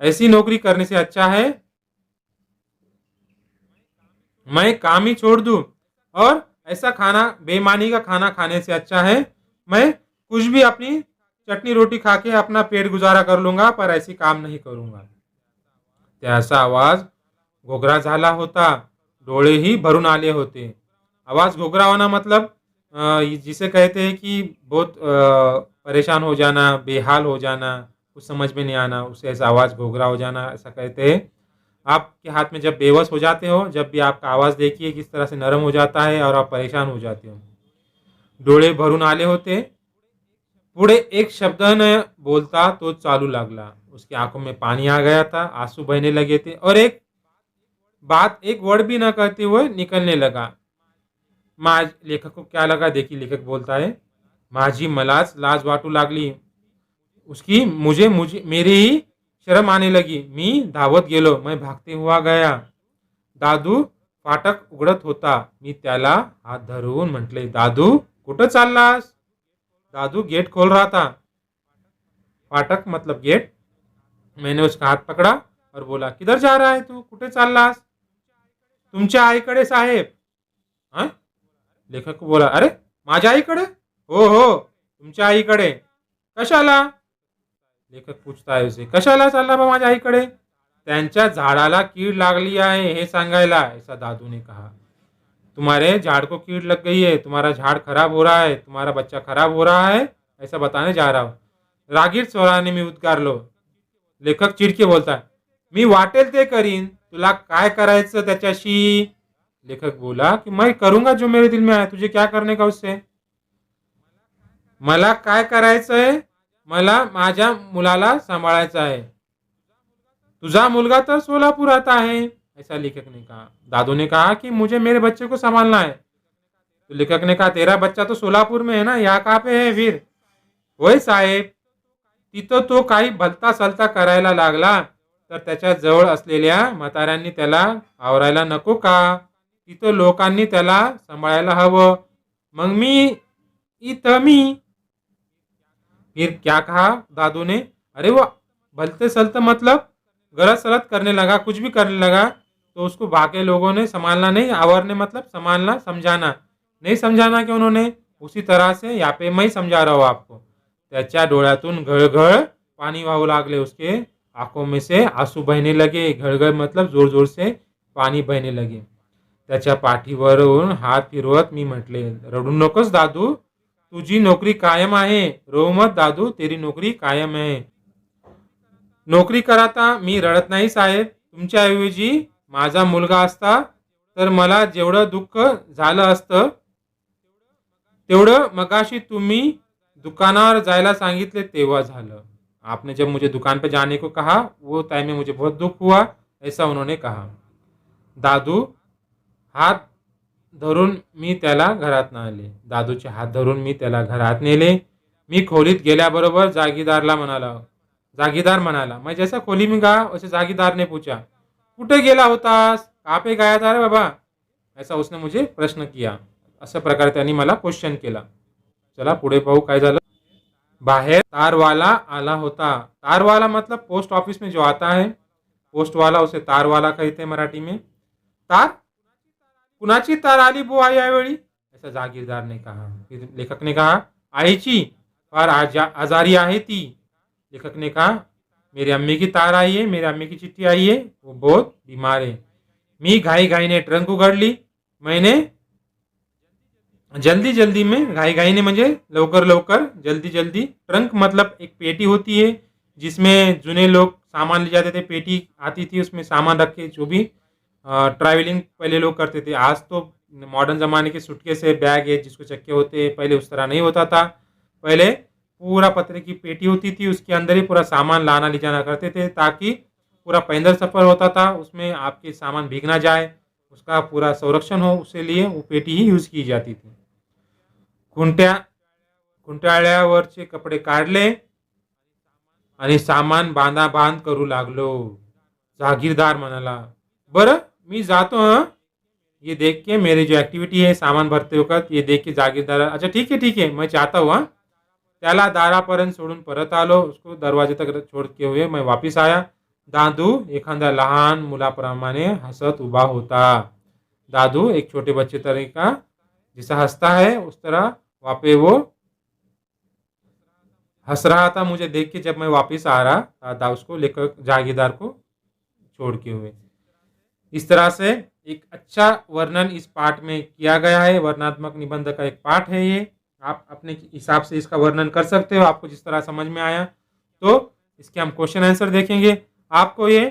ऐसी नौकरी करने से अच्छा है मैं काम ही छोड़ दूं, और ऐसा खाना बेईमानी का खाना खाने से अच्छा है मैं कुछ भी अपनी चटनी रोटी खा के अपना पेट गुजारा कर लूंगा, पर ऐसी काम नहीं करूंगा. त्याचा आवाज घोगरा झाला होता. डोळेही भरून आले होते. आवाज घोगरा होना मतलब जिसे कहते हैं कि बहुत परेशान हो जाना, बेहाल हो जाना, कुछ समझ में नहीं आना, उसे ऐसा आवाज़ घोगरा हो जाना ऐसा कहते हैं. आपके हाथ में जब बेबस हो जाते हो, जब भी आपका आवाज़ देखिए किस तरह से नरम हो जाता है और आप परेशान हो जाते हो. डोळे भरून आले होते. पुढे एक शब्द न बोलता तो चालू लागला. उसकी आंखों में पानी आ गया था, आंसू बहने लगे थे और एक वर्ड भी न कहते हुए निकलने लगा. लेखक को क्या लगा देखिए. लेखक बोलता है, माझी मलाच लाज वाटू लागली. उसकी मुझे मुझे मेरी ही शर्म आने लगी. मी धावत गेलो. मैं भागते हुआ गया. दादू फाटक उघडत होता. मी त्याला हात धरून म्हटले, दादू कुठं चाललास? दादू गेट खोल रहा था. फाटक मतलब गेट. मैंने उसका हाथ पकड़ा और बोला, किधर जा रहा है तू? कुठे चाललास? तुमच्या आईकडे साहेब. हाँ? लेखक बोला, अरे माझ्या आईकडे? हो हो तुमच्या आईकडे. कशाला? लेखक पूछता है उसे, कशाला चालला बा माझ्या आईकडे? त्यांच्या झाडाला कीड लागली आहे हे सांगायला, ऐसा दादू ने कहा. तुम्हारे झाड़ को कीड़ लग गई है, तुम्हारा झाड़ खराब हो रहा है, तुम्हारा बच्चा खराब हो रहा है, ऐसा बताने जा रहा हूं. रागीर स्वराने मी उद्गारलो. लेखक चिडके बोलता, मी वाटेल ते करीन, तुला काय करायचं त्याच्याशी? लेखक बोला कि मैं करूंगा जो मेरे दिल में आया, तुझे क्या करने का उससे? मला काय करायचंय? मला माझ्या मुलाला सांभाळायचं आहे. तुझा मुलगा तो सोलापुरात आहे, ऐसा लेखक ने कहा। दादू ने कहा कि मुझे मेरे बच्चे को संभालना है। तो लेखक ने कहा तेरा बच्चा तो सोलापुर में है ना, यहाँ कहाँ पे है फिर? होय साहेब, तिथं तो काही भलता सलता करायला लागला तर त्याच्या जवळ असलेल्या म्हाताऱ्यांनी त्याला आवरायला नको का? तिथं लोकांनी त्याला सांभाळायला हवं. मग मी फिर क्या कहा दादू ने? अरे वो भलते सलते मतलब गलत सलत करने लगा, कुछ भी करने लगा तो उसको बाकी लोगों ने संभालना नहीं, आवरने मतलब संभालना, समझाना नहीं, समझाना कि उन्होंने उसी तरह से यहाँ पे मैं समझा रहा हूँ आपको. त्याच्या डोळ्यातून घळघळ पाणी वाहू लागले, उसके आंखों में से आंसू बहने लगे. घळघळ मतलब जोर जोर से पाणी बहने लगे. त्याच्या पाठीवरून हात फिरवत मी म्हटले, रडू नकोस दादू, तुझी नोकरी कायम आहे. रो मत दादू, तेरी नोकरी कायम आहे. नोकरी कराता मी रडत नाही साहेब. तुमच्याऐवजी माझा मुलगा असता तर मला जेवढं दुःख झालं असतं तेवढं मगाशी तुम्ही दुकानावर जायला सांगितले तेव्हा झालं. आपने जब मुझे दुकान पे जाने को कहा वो टाइम में मुझे बहुत दुख हुआ, ऐसा उन्होंने कहा. दादू हात धरून मी त्याला घरात नेले. दादूचे हात धरून मी त्याला घरात नेले. मी खोलीत गेल्याबरोबर जागीदार म्हणाला. मैं जैसा खोली में गया वैसे जागीदार ने पूछा, कुठे गेला होतास? कहाँ पे गया था रे बाबा? ऐसा उसने मुझे प्रश्न किया. अशा प्रकारे त्यांनी मला क्वेश्चन केला. चला पुढे पाहू काय झालं. बाहेर तारवाला आला होता. तारवाला मतलब पोस्ट ऑफिस में जो आता है, पोस्ट वाला उसे तारवाला कहते हैं मराठी में. तार? कुणाची तार आली बुवा यावेळी? ऐसा जागीरदार ने कहा. फिर लेखक ने कहा, आईची, फार आजारी आहे ती. लेखक ने कहा, मेरी अम्मी की तार आई है, मेरी अम्मी की चिट्ठी आई है, वो बहुत बीमार है. मी घाई घाई ने ट्रंक उघडली. मैंने जल्दी जल्दी में, घाई घाई ने म्हणजे लवकर लवकर, जल्दी जल्दी. ट्रंक मतलब एक पेटी होती है जिसमें जुने लोग सामान ले जाते थे. पेटी आती थी, उसमें सामान रख के जो भी ट्रैवलिंग पहले लोग करते थे. आज तो मॉडर्न ज़माने के सूटकेस है, बैग है जिसको चक्के होते हैं. पहले उस तरह नहीं होता था. पहले पूरा पत्रे की पेटी होती थी, उसके अंदर ही पूरा सामान लाना ले जाना करते थे ताकि पूरा पैदल सफ़र होता था, उसमें आपके सामान भीग ना जाए, उसका पूरा संरक्षण हो, उसके लिए वो पेटी ही यूज़ की जाती थी. खुंट्याळ्यावरचे कपडे काढले आणि सामान बांधाबांध करू लागलो. जागीरदार म्हणाला, बरं मी जातो हं. ये देख के मेरी जो एक्टिविटी है सामान भरते वक्त, ये देख के जागीरदार, अच्छा ठीक है मैं चाहता हूँ. त्याला दारापर्यंत सोडून परत आलो. उसको दरवाजे तक छोड़ के हुए मैं वापिस आया. दादू एखाद्या लहान मुलाप्रमाणे हसत उभा होता. दादू एक छोटे बच्चे तरह का जैसा हंसता है उस तरह वहाँ पे वो हंस रहा था मुझे देख के. जब मैं वापस आ रहा था उसको लेकर, जागीरदार को छोड़ के हुए. इस तरह से एक अच्छा वर्णन इस पाठ में किया गया है. वर्णनात्मक निबंध का एक पाठ है ये. आप अपने हिसाब से इसका वर्णन कर सकते हो, आपको जिस तरह समझ में आया. तो इसके हम क्वेश्चन आंसर देखेंगे. आपको ये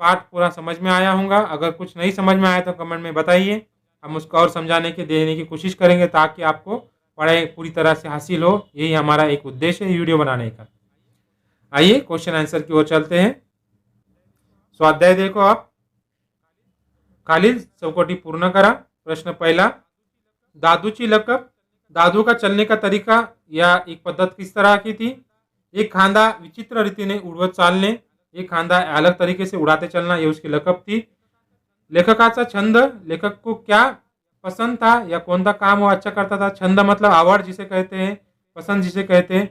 पाठ पूरा समझ में आया होगा. अगर कुछ नहीं समझ में आया तो कमेंट में बताइए, हम उसको और समझाने के देने की कोशिश करेंगे ताकि आपको पढ़ाई पूरी तरह से हासिल हो. यही हमारा एक उद्देश्य है वीडियो बनाने का. आइए क्वेश्चन आंसर की ओर चलते हैं. स्वाध्याय देखो आप. खालील चौकटी पूर्ण करा. प्रश्न पहिला, दादूची लकब. दादू का चलने का तरीका या एक पद्धत किस तरह की थी? एक खांदा विचित्र रीतीने उड़वत चालणे, एक खांदा अलग तरीके से उड़ाते चलना, ये उसकी लकब थी. लेखकाचा छंद. लेखक को क्या पसंद था या कौन सा काम वो अच्छा करता था? छंद मतलब आवड जिसे कहते हैं, पसंद जिसे कहते हैं.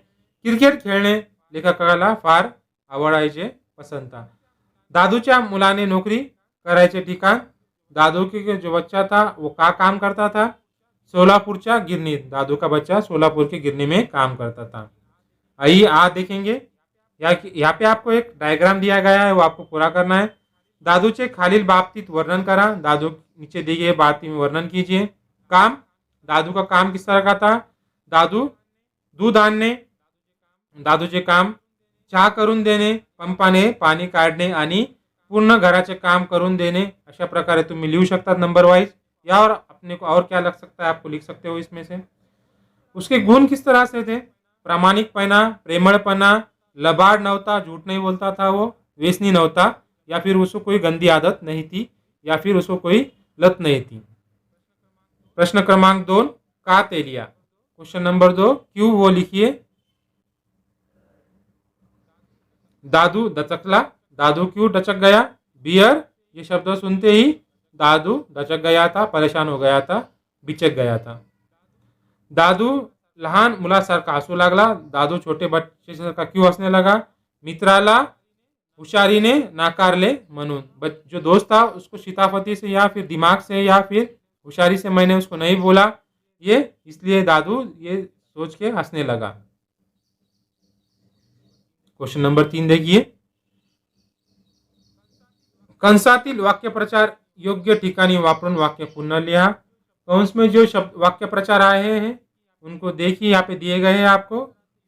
क्रिकेट खेळणे लेखकाला फार आवडायचे, पसंद था. दादूच्या मुलाने नोकरी करायचे ठिकाण. दादू के जो बच्चा था वो क्या काम करता था? सोलापुरच्या गिरनी. दादू का बच्चा सोलापुर की गिरनी में काम करता था. आइए आज देखेंगे. यहाँ पे आपको एक डायग्राम दिया गया है, वो आपको पूरा करना है. दादूचे खालील बाबतीत वर्णन करा. दादू नीचे दिए गए बाबतीत में वर्णन कीजिए. काम. दादू का काम किस तरह का था? दादू दूध आणणे. दादूचे काम. चहा करून देणे, पंपाने पाणी काढणे आणि पूर्ण घराचे काम करून देने, अशा प्रकारे तुम्ही लिहू शकता नंबर वाइज। या और अपने को और क्या लग सकता है, आपको लिख सकते हो इसमें से। उसके गुण किस तरह से थे? प्रामाणिकपणा, प्रेमळपणा, लबाड नव्हता, झूठ नहीं बोलता था वो, व्यसनी नव्हता, या फिर उसको कोई गंदी आदत नहीं थी, या फिर उसको कोई लत नहीं थी। प्रश्न क्रमांक 2, का तेलिया। क्वेश्चन नंबर 2, क्यों वो लिखिए। दादू दचकला, दादू क्यों दचक गया। बियर, ये शब्द सुनते ही दादू दचक गया था, परेशान हो गया था, बिचक गया था। दादू लहान मुलासारखा हसू लागला, दादू छोटे बच्चेसारखा क्यों हसने लगा। मित्राला हुशारीने नाकारले म्हणून, जो दोस्त था उसको शिताफती से या फिर दिमाग से या फिर होशियारी से मैंने उसको नहीं बोला, ये इसलिए दादू ये सोच के हंसने लगा। क्वेश्चन नंबर 3 देखिए। कंसातील वाक्यप्रचार योग्य ठिकाणी वापरून वाक्य पुन्हा लिहा। कंस में जो शब्द वाक्यप्रचार आए हैं उनको देखिए, यहाँ पे दिए गए हैं आपको,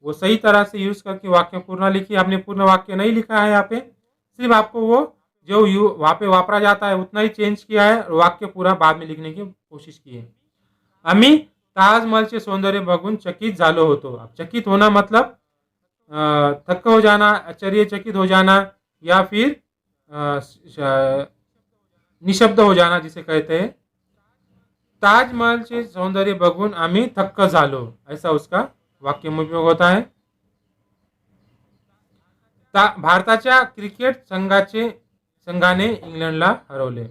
वो सही तरह से यूज करके वाक्य पूर्ण लिखिए। आपने पूर्ण वाक्य नहीं लिखा है यहाँ पे, सिर्फ आपको वो जो वहाँ पे वापरा जाता है उतना ही चेंज किया है, वाक्य पूरा बाद में लिखने की कोशिश की है। आम्ही ताजमहलचे सौंदर्य बघून चकित झालो होतो। अब चकित होना मतलब थक्क हो जाना, आश्चर्यचकित हो जाना, या फिर निशब्द हो जाना जिसे कहते हैं। ताजमहल से सौंदर्य बघून आम्ही थक्क झालो, ऐसा उसका वाक्य में उपयोग होता है। भारताच्या क्रिकेट संघाने इंग्लंडला हरवले।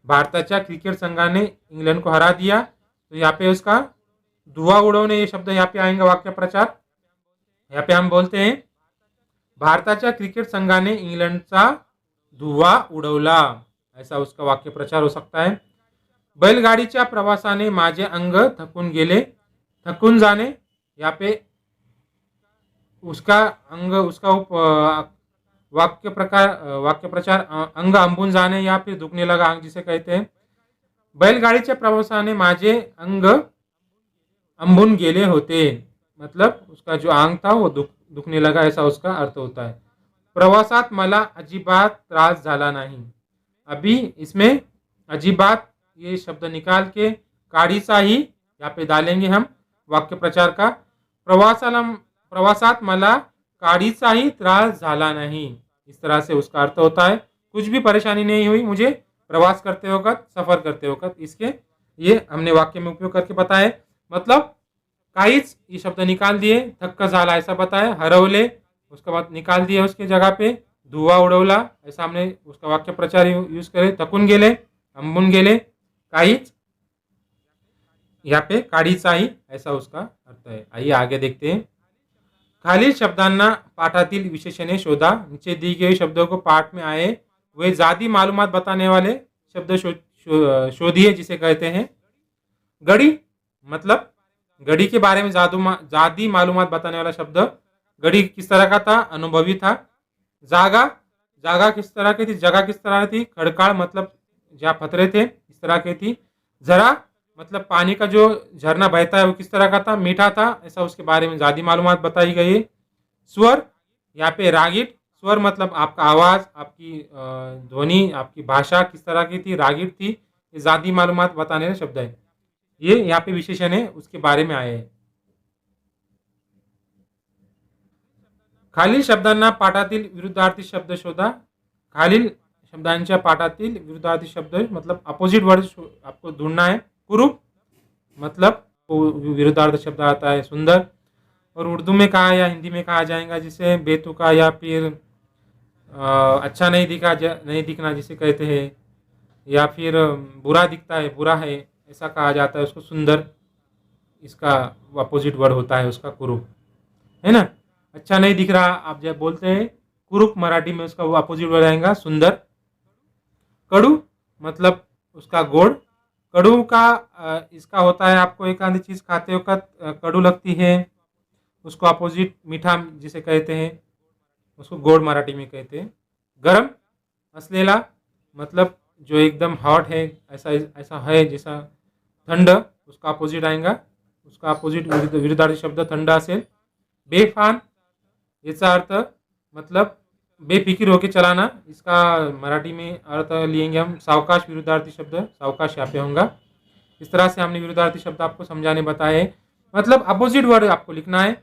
भारताच्या क्रिकेट संघाने इंग्लैंड को हरा दिया, तो यहाँ पे उसका धुआं उड़वणे ये शब्द यहाँ पे आएंगे वाक्य प्रचार। यहाँ पे हम बोलते हैं भारताच्या क्रिकेट संघाने इंग्लंडचा धुआं उड़वला, ऐसा उसका वाक्य प्रचार हो सकता है। बैलगाडीच्या प्रवासाने माझे अंग थकून गेले। थकून जाने, यहाँ पे उसका अंग, उसका वाक्य प्रचार अंग अंबून जाने या फिर दुखने लगा अंग जिसे कहते हैं। बैलगाडीच्या प्रवासाने माझे अंग अंबून गेले होते, मतलब उसका जो अंग था वो दुखने लगा, ऐसा उसका अर्थ होता है। प्रवासात मला अजिबात त्रास झाला नहीं। अभी इसमें अजिबात ये शब्द निकाल के काढीचा ही यहाँ पे डालेंगे हम वाक्य प्रचार का। प्रवासात मला काढीचा ही त्रास झाला नहीं, इस तरह से उसका अर्थ होता है कुछ भी परेशानी नहीं हुई मुझे प्रवास करते वक्त, सफर करते वक्त। इसके ये हमने वाक्य में उपयोग करके बताया, मतलब काहीच ये शब्द निकाल दिए, थक्क झाला ऐसा बताया, हरवले उसके बाद निकाल दिए उसके जगह पे, धुआं उड़वला ऐसा हमने उसका वाक्य प्रचार यूज करे, थकून गेले, अंबून गेले, काहीच यहाँ पे काढीचा ही ऐसा उसका अर्थ है। आइए आगे देखते हैं। खालील शब्दांना पाठातील विशेषणे शोधा। नीचे दी गई शब्दों को पाठ में आए वे जादी मालूमात बताने वाले शब्द शोधिए जिसे कहते हैं। गड़ी, मतलब गड़ी के बारे में जादी मालूमात बताने वाला शब्द। गड़ी किस तरह का था? अनुभवी था। जागा, जागा किस तरह की थी? जगह किस तरह थी? खड़काड़, मतलब जहाँ पथरे थे इस तरह की थी। जरा, मतलब पानी का जो झरना बहता है वो किस तरह का था? मीठा था, ऐसा उसके बारे में ज़्यादा मालूमात बताई गई है। स्वर, यहाँ पे रागिट, स्वर मतलब आपका आवाज़, आपकी ध्वनि, आपकी भाषा किस तरह की थी? रागिट थी। ये ज़्यादा मालूमात बताने वाले शब्द है, ये यहाँ पे विशेषण है उसके बारे में आए हैं। खालील शब्दांना पाठातील विरुद्धार्थी शब्द शोधा। खालील शब्दांच्या पाठातील विरुद्धार्थी शब्द मतलब अपोजिट वर्ड आपको ढूंढना है। कुरूप, मतलब विरुद्धार्थी शब्द आता है सुंदर, और उर्दू में कहा या हिंदी में कहा जाएगा जिसे बेतुका या फिर अच्छा नहीं दिखना जिसे कहते हैं, या फिर बुरा दिखता है, बुरा है ऐसा कहा जाता है उसको सुंदर, इसका अपोजिट वर्ड होता है उसका कुरूप, है ना। अच्छा नहीं दिख रहा आप जब बोलते हैं कुरूप, मराठी में उसका वो अपोजिट वर्ड आएगा सुंदर। कड़ू, मतलब उसका गोड़। कड़ू का इसका होता है आपको एक आधी चीज़ खाते वक्त कड़ू लगती है, उसको अपोजिट मीठा जिसे कहते हैं उसको गोड़ मराठी में कहते हैं। गरम, असलेला, मतलब जो एकदम हॉट है, ऐसा ऐसा है जैसा। थंड, उसका अपोजिट आएगा, उसका अपोजिट विरुद्धार्थी शब्द थंड असेल। बेफान, याचा अर्थ मतलब बेफिक्र होके चलाना, इसका मराठी में अर्थ लेंगे हम सावकाश विरुद्धार्थी शब्द, सावकाश यहाँ पे होगा। इस तरह से हमने विरुद्धार्थी शब्द आपको समझाने बताए हैं। मतलब अपोजिट वर्ड आपको लिखना है।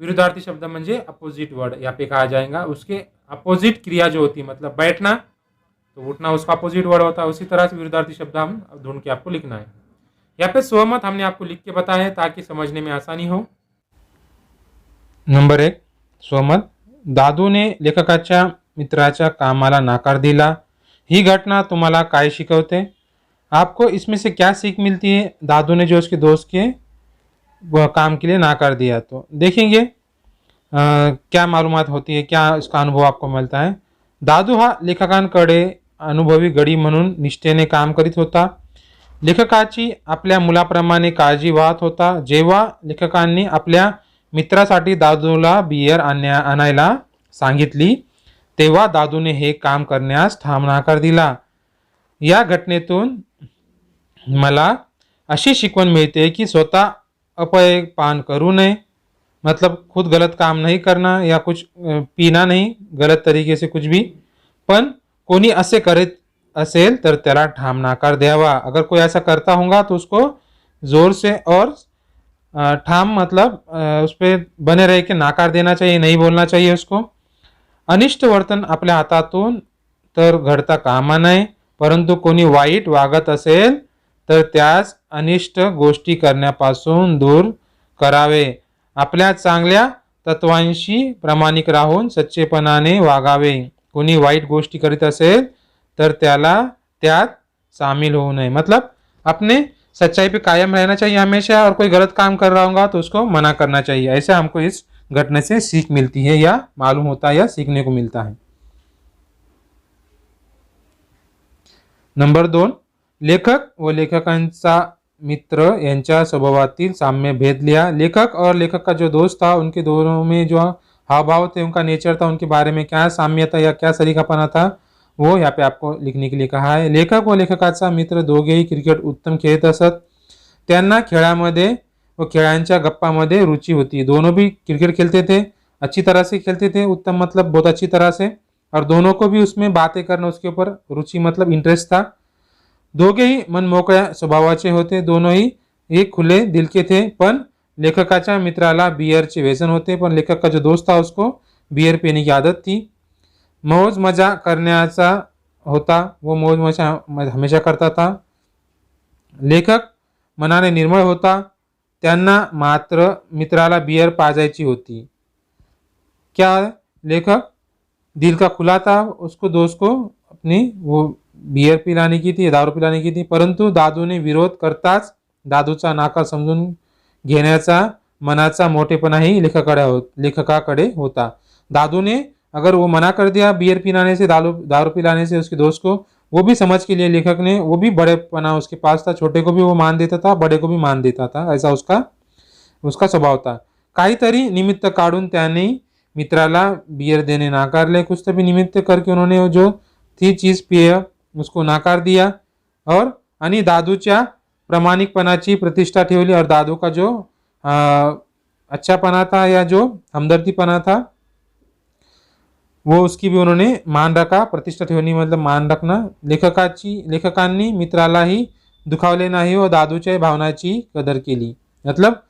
विरुद्धार्थी शब्द म्हणजे अपोजिट वर्ड यहाँ पे कहा जाएगा, उसके अपोजिट क्रिया जो होती है, मतलब बैठना तो उठना उसका अपोजिट वर्ड होता है। उसी तरह से विरुद्धार्थी शब्द हम ढूंढ के आपको लिखना है। यहाँ पे सहमत हमने आपको लिख के बताया है ताकि समझने में आसानी हो। नंबर 1 सहमत, दादूने लेखकाच्या मित्राच्या कामाला नकार दिला। ही घटना तुम्हाला काय शिकवते? आपको इसमें से क्या सीख मिलती है? दादू ने जो उसके दोस्त के काम के लिए नकार दिया, तो देखेंगे क्या मालूमात होती है, क्या इसका अनुभव आपको मिळता है। दादू हा लेखकांकडे अनुभवी गडी म्हणून निष्ठेने काम करीत होता। लेखकाची आपल्या मुलाप्रमाणे काळजी वाहत होता। जेव्हा लेखकांनी आपल्या मित्रासाठी दादूला बियर आणायला सांगितली तेव्हा दादूने हे काम करण्यास ठाम नकार दिला। या घटनेतून मला अशी शिकवण मिळते की स्वतः अपयपान करू नये, मतलब खुद गलत काम नहीं करना या कुछ पीना नहीं गलत तरीके से कुछ भी, पण कोणी असे करीत असेल तर त्याला ठाम नकार द्यावा। अगर कोई ऐसा करता होगा तो उसको जोर से और ठाम मतलब उस पर बने रह के नकार देना चाहिए, नहीं बोलना चाहिए उसको। अनिष्ट वर्तन आपल्या हातातून तर घडता कामा नये, परंतु कोणी वाईट वागत असेल तर त्यास अनिष्ट गोष्टी करण्यापासून दूर करावे। आपल्या चांगल्या तत्वांशी प्रामाणिक राहून सच्चेपणाने वागावे। कोणी वाईट गोष्टी करीत असेल तर त्याला त्यात शामिल होऊ नये, मतलब अपने सच्चाई पे कायम रहना चाहिए हमेशा, और कोई गलत काम कर रहा होगा तो उसको मना करना चाहिए। ऐसे हमको इस घटना से सीख मिलती है या मालूम होता है या सीखने को मिलता है। नंबर 2, लेखक व लेखकांचा मित्र यांच्या स्वभावातील साम्य भेद लिया। लेखक और लेखक का जो दोस्त था उनके दोनों में जो हाव भाव थे, उनका नेचर था, उनके बारे में क्या साम्य था या क्या सलीकापना था, वो यहाँ पे आपको लिखने के लिए कहा है। लेखक व लेखकाचा मित्र दोघेही क्रिकेट उत्तम खेळत असत। त्यांना खेळामध्ये व खेळांच्या गप्पामध्ये रुचि होती। दोनों भी क्रिकेट खेलते थे, अच्छी तरह से खेलते थे, उत्तम मतलब बहुत अच्छी तरह से, और दोनों को भी उसमें बातें करना उसके ऊपर रुचि मतलब इंटरेस्ट था। दोघेही मनमोकळ्या स्वभावाचे होते, दोनों ही एक खुले दिल के थे। पण लेखकाच्या मित्राला बियरचे व्यसन होते, पण लेखक का जो दोस्त था उसको बियर पीने की आदत थी। मौज मजा करण्याचा होता, वो मौज मजा हमेशा करता था। लेखक मनाने निर्मळ होता, त्यांना मात्र मित्राला बियर पाजायची होती। क्या लेखक दिल का खुला था, उसको दोस्त को अपनी वो बियर पिलाने की थी, दारू पिलाने की थी, परंतु दादूने विरोध करताच दादूचा नकार समजून घेण्याचा मनाचा मोठेपणाही लेखकाकडे होता। दादू ने अगर वो मना कर दिया बियर पिलाने से, दारू पिलाने से उसके दोस्त को, वो भी समझ के लिए लेखक ने, वो भी बड़ेपना उसके पास था, छोटे को भी वो मान देता था, बड़े को भी मान देता था, ऐसा उसका स्वभाव था। काहीतरी निमित्त काढून त्याने मित्राला बियर देने नाकारले। कुछ तो भी निमित्त करके उन्होंने जो थी चीज पिय उसको नकार दिया, और आणि दादूच्या प्रामाणिकपणाची प्रतिष्ठा ठेवली, और दादू का जो अच्छापना था या जो हमदर्दीपना था वो उसकी भी उन्होंने मान रखा। प्रतिष्ठा ठेवणी मतलब मान रखना। लेखकांनी मित्रालाही दुखावले नाही व दादूच्या भावनाची कदर केली, मतलब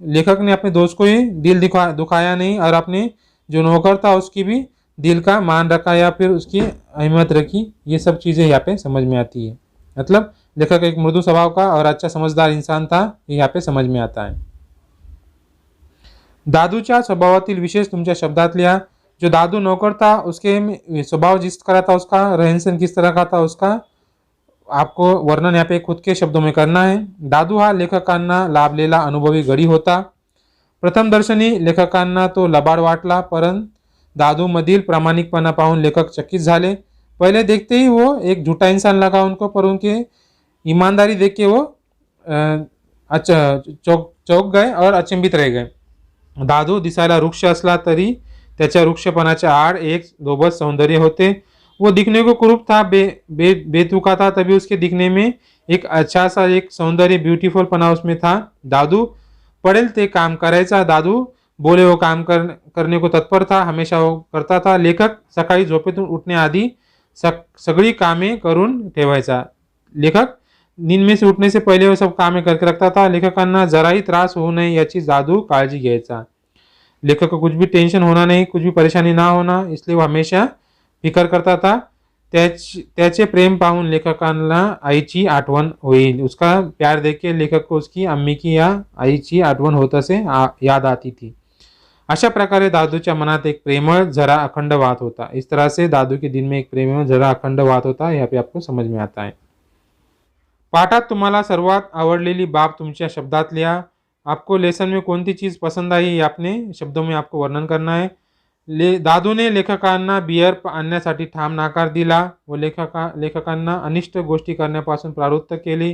लेखक ने अपने दोस्त को ही दिल दुखाया नहीं, और अपने जो नौकर था उसकी भी दिल का मान रखा या फिर उसकी अहमियत रखी। ये सब चीज़ें यहाँ पे समझ में आती है, मतलब लेखक एक मृदु स्वभाव का और अच्छा समझदार इंसान था, ये यहाँ पे समझ में आता है। दादूच्या स्वभावातील विशेष तुमच्या शब्दात लिहा। जो दादू नौकर था उसके स्वभाव जिस तरह था, उसका रहन सहन किस तरह का था, उसका आपको वर्णन यहाँ पे खुद के शब्दों में करना है। दादू हा लेखकांना लाभलेला अनुभवी गडी होता। प्रथम दर्शनी लेखकांना तो लबाड वाटला, परंतु दादू मधील प्रामाणिकपणा पाहून लेखक चकित झाले। पहले देखते ही वो एक झूठा इंसान लगा उनको, पर उनके ईमानदारी देख के वो चौक गए और अचंबित रह गए। दादू दिसायला वृक्ष असला तरी त्याच्या वृक्षपणाच्या आड एक दोबत सौंदर्य होते। वो दिखने को कुरूप था, बेतुका था, तभी उसके दिखने में एक अच्छा सा एक सौंदर्य ब्यूटीफुल पना उसमें था। दादू पडेल ते काम करायचा। दादू बोले वो काम करने को तत्पर था, हमेशा वो करता था. लेखक सकाळी झोपेतून उठण्याआधी सगळी कामे करून ठेवायचा. लेखक नींद में से उठने से पहले वो सब कामें करके रखता था. लेखकांना जराही त्रास होऊ नये याची जादू काळजी घ्यायचा. लेखक को कुछ भी टेंशन होना नहीं, कुछ भी परेशानी ना होना, इसलिए वो हमेशा फिकर करता था. त्याचे प्रेम पाहून लेखकांना आईची आठवण होईल. उसका प्यार देख के लेखक को उसकी अम्मी की या आईची आठवण होत असे याद आती थी. अशा प्रकारे दादूच्या मनात एक प्रेमळ झरा अखंड वाहत होता. इस तरह से दादू के दिल में एक प्रेमळ झरा अखंड वाहत होता. यहाँ पे आपको समझ में आता है. पाठात तुम्हाला सर्वात आवडलेली बाब तुमच्या शब्दात लिहा. आपको लेसन में कौन सी चीज़ पसंद आई, आपने शब्दों में आपको वर्णन करना है. दादूने लेखकांना बियर आणण्यासाठी ठाम नकार दिला व लेखकांना अनिष्ट गोष्टी करण्यापासून प्रवृत्त केले.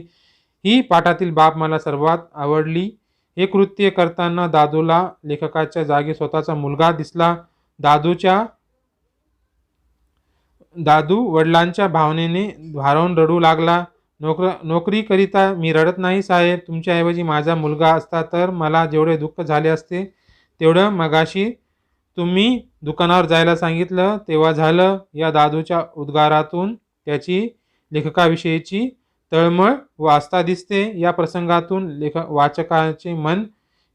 ही पाठातील बाब मला सर्वात आवडली. हे कृत्य करताना दादूला लेखकाच्या जागी स्वतःचा मुलगा दिसला. दादू वडिलांच्या भावनेने भारावून रडू लागला. नोकरीकरिता मी रडत नाही साहेब, तुमच्याऐवजी माझा मुलगा असता तर मला जेवढे दुःख झाले असते तेवढं मगाशी तुम्ही दुकानावर जायला सांगितलं तेव्हा झालं. या दादूच्या उद्गारातून त्याची लेखकाविषयीची तळमळ व आस्था दिसते. या प्रसंगातून वाचकाचे मन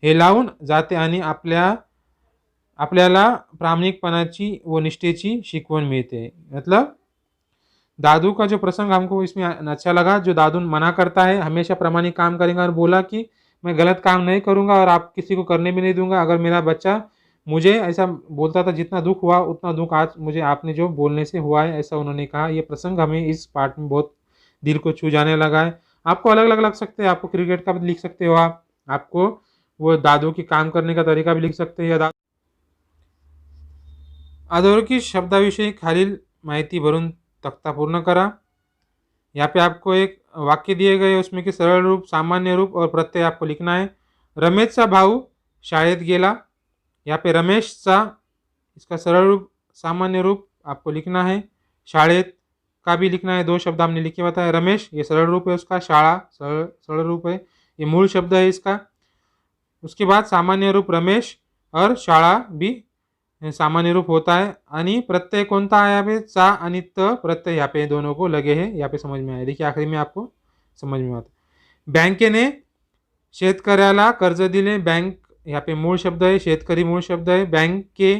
हेलावून जाते आणि आपल्याला प्रामाणिकपणाची व निष्ठेची शिकवण मिळते. मतलब दादू का जो प्रसंग हमको इसमें अच्छा लगा. जो दादू मना करता है, हमेशा प्रामाणिक काम करेगा और बोला कि मैं गलत काम नहीं करूंगा और आप किसी को करने भी नहीं दूंगा. अगर मेरा बच्चा मुझे ऐसा बोलता था, जितना दुख हुआ उतना दुख आज मुझे आपने जो बोलने से हुआ है, ऐसा उन्होंने कहा. ये प्रसंग हमें इस पार्ट में बहुत दिल को छू जाने लगा है. आपको अलग अलग लग सकते हैं. आपको क्रिकेट का भी लिख सकते हो, आपको वो दादू की काम करने का तरीका भी लिख सकते हैं. अधोरेखित शब्दाविषयी खालील माहिती भरून तख्ता पूर्ण करा. यहाँ पे आपको एक वाक्य दिए गए, उसमें कि सरल रूप, सामान्य रूप और प्रत्यय आपको लिखना है. रमेशचा भाऊ शाळेत गेला. यहाँ पे रमेशचा इसका सरल रूप, सामान्य रूप आपको लिखना है. शाळेत का भी लिखना है. 2 शब्द हमने लिखे बताया. रमेश ये सरल रूप है उसका, शाळा सरल रूप है, ये मूल शब्द है इसका. उसके बाद सामान्य रूप रमेश और शाळा भी सामान्य रूप होता है. आणि प्रत्यय कौन सा है यहाँ पे, चा आणि त प्रत्यय यहाँ पे दोनों को लगे हैं. यहाँ पे समझ में आया. देखिए आखिरी में आपको समझ में आता. बँकेने शेतकऱ्याला कर्ज दिले. बैंक यहाँ पे मूल शब्द है, शेतकरी मूल शब्द है. बैंक के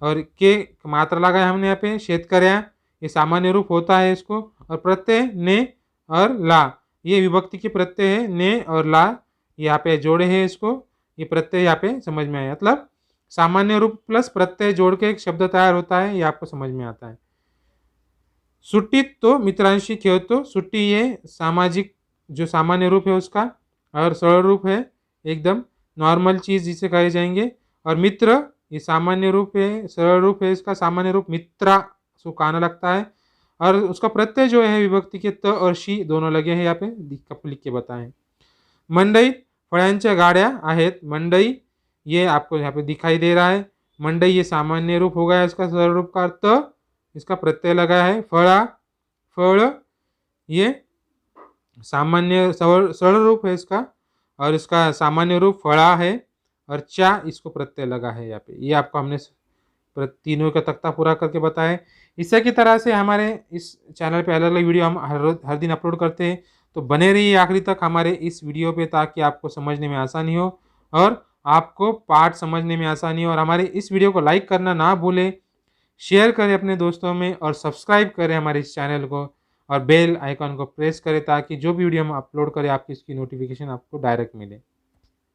और के मात्रा लगाया हमने यहाँ पे. शेतकऱ्या ये सामान्य रूप होता है इसको. और प्रत्यय ने और ला ये विभक्ति के प्रत्यय है. ने और ला यहाँ पे जोड़े हैं इसको. ये प्रत्यय यहाँ पे समझ में आया. मतलब सामान्य रूप प्लस प्रत्यय जोड़ के एक शब्द तैयार होता है. ये आपको समझ में आता है. सुट्टीत तो मित्रांशी खेळतो. सुट्टी ये सामाजिक जो सामान्य रूप है उसका, और सरल रूप है एकदम नॉर्मल चीज़ जिसे कहे जाएंगे. और मित्र ये सामान्य रूप है, सरल रूप है इसका. सामान्य रूप मित्रा सो काना लगता है. और उसका प्रत्यय जो है विभक्ति के त और शी दोनों लगे हैं यहाँ पे. लिख के बताएं. मंडईत फळ्यांच्या गाड्या आहेत. मंडई ये आपको यहाँ पे दिखाई दे रहा है. मंडई ये सामान्य रूप हो गया इसका. सरल रूप का त इसका प्रत्यय लगा है. फळा फळ ये सामान्य सरल रूप है इसका, और इसका सामान्य रूप फड़ा है. और चा इसको प्रत्यय लगा है यहाँ पे. ये आपको हमने तीनों का तख्ता पूरा करके बताया. इसी की तरह से हमारे इस चैनल पे अलग अलग वीडियो हम हर दिन अपलोड करते हैं. तो बने रहिए आखिरी तक हमारे इस वीडियो पे, ताकि आपको समझने में आसानी हो और आपको पाठ समझने में आसानी हो. और हमारे इस वीडियो को लाइक करना ना भूलें, शेयर करें अपने दोस्तों में, और सब्सक्राइब करें हमारे इस चैनल को, और बेल आइकन को प्रेस करें ताकि जो भी वीडियो हम अपलोड करें आपकी इसकी नोटिफिकेशन आपको डायरेक्ट मिले.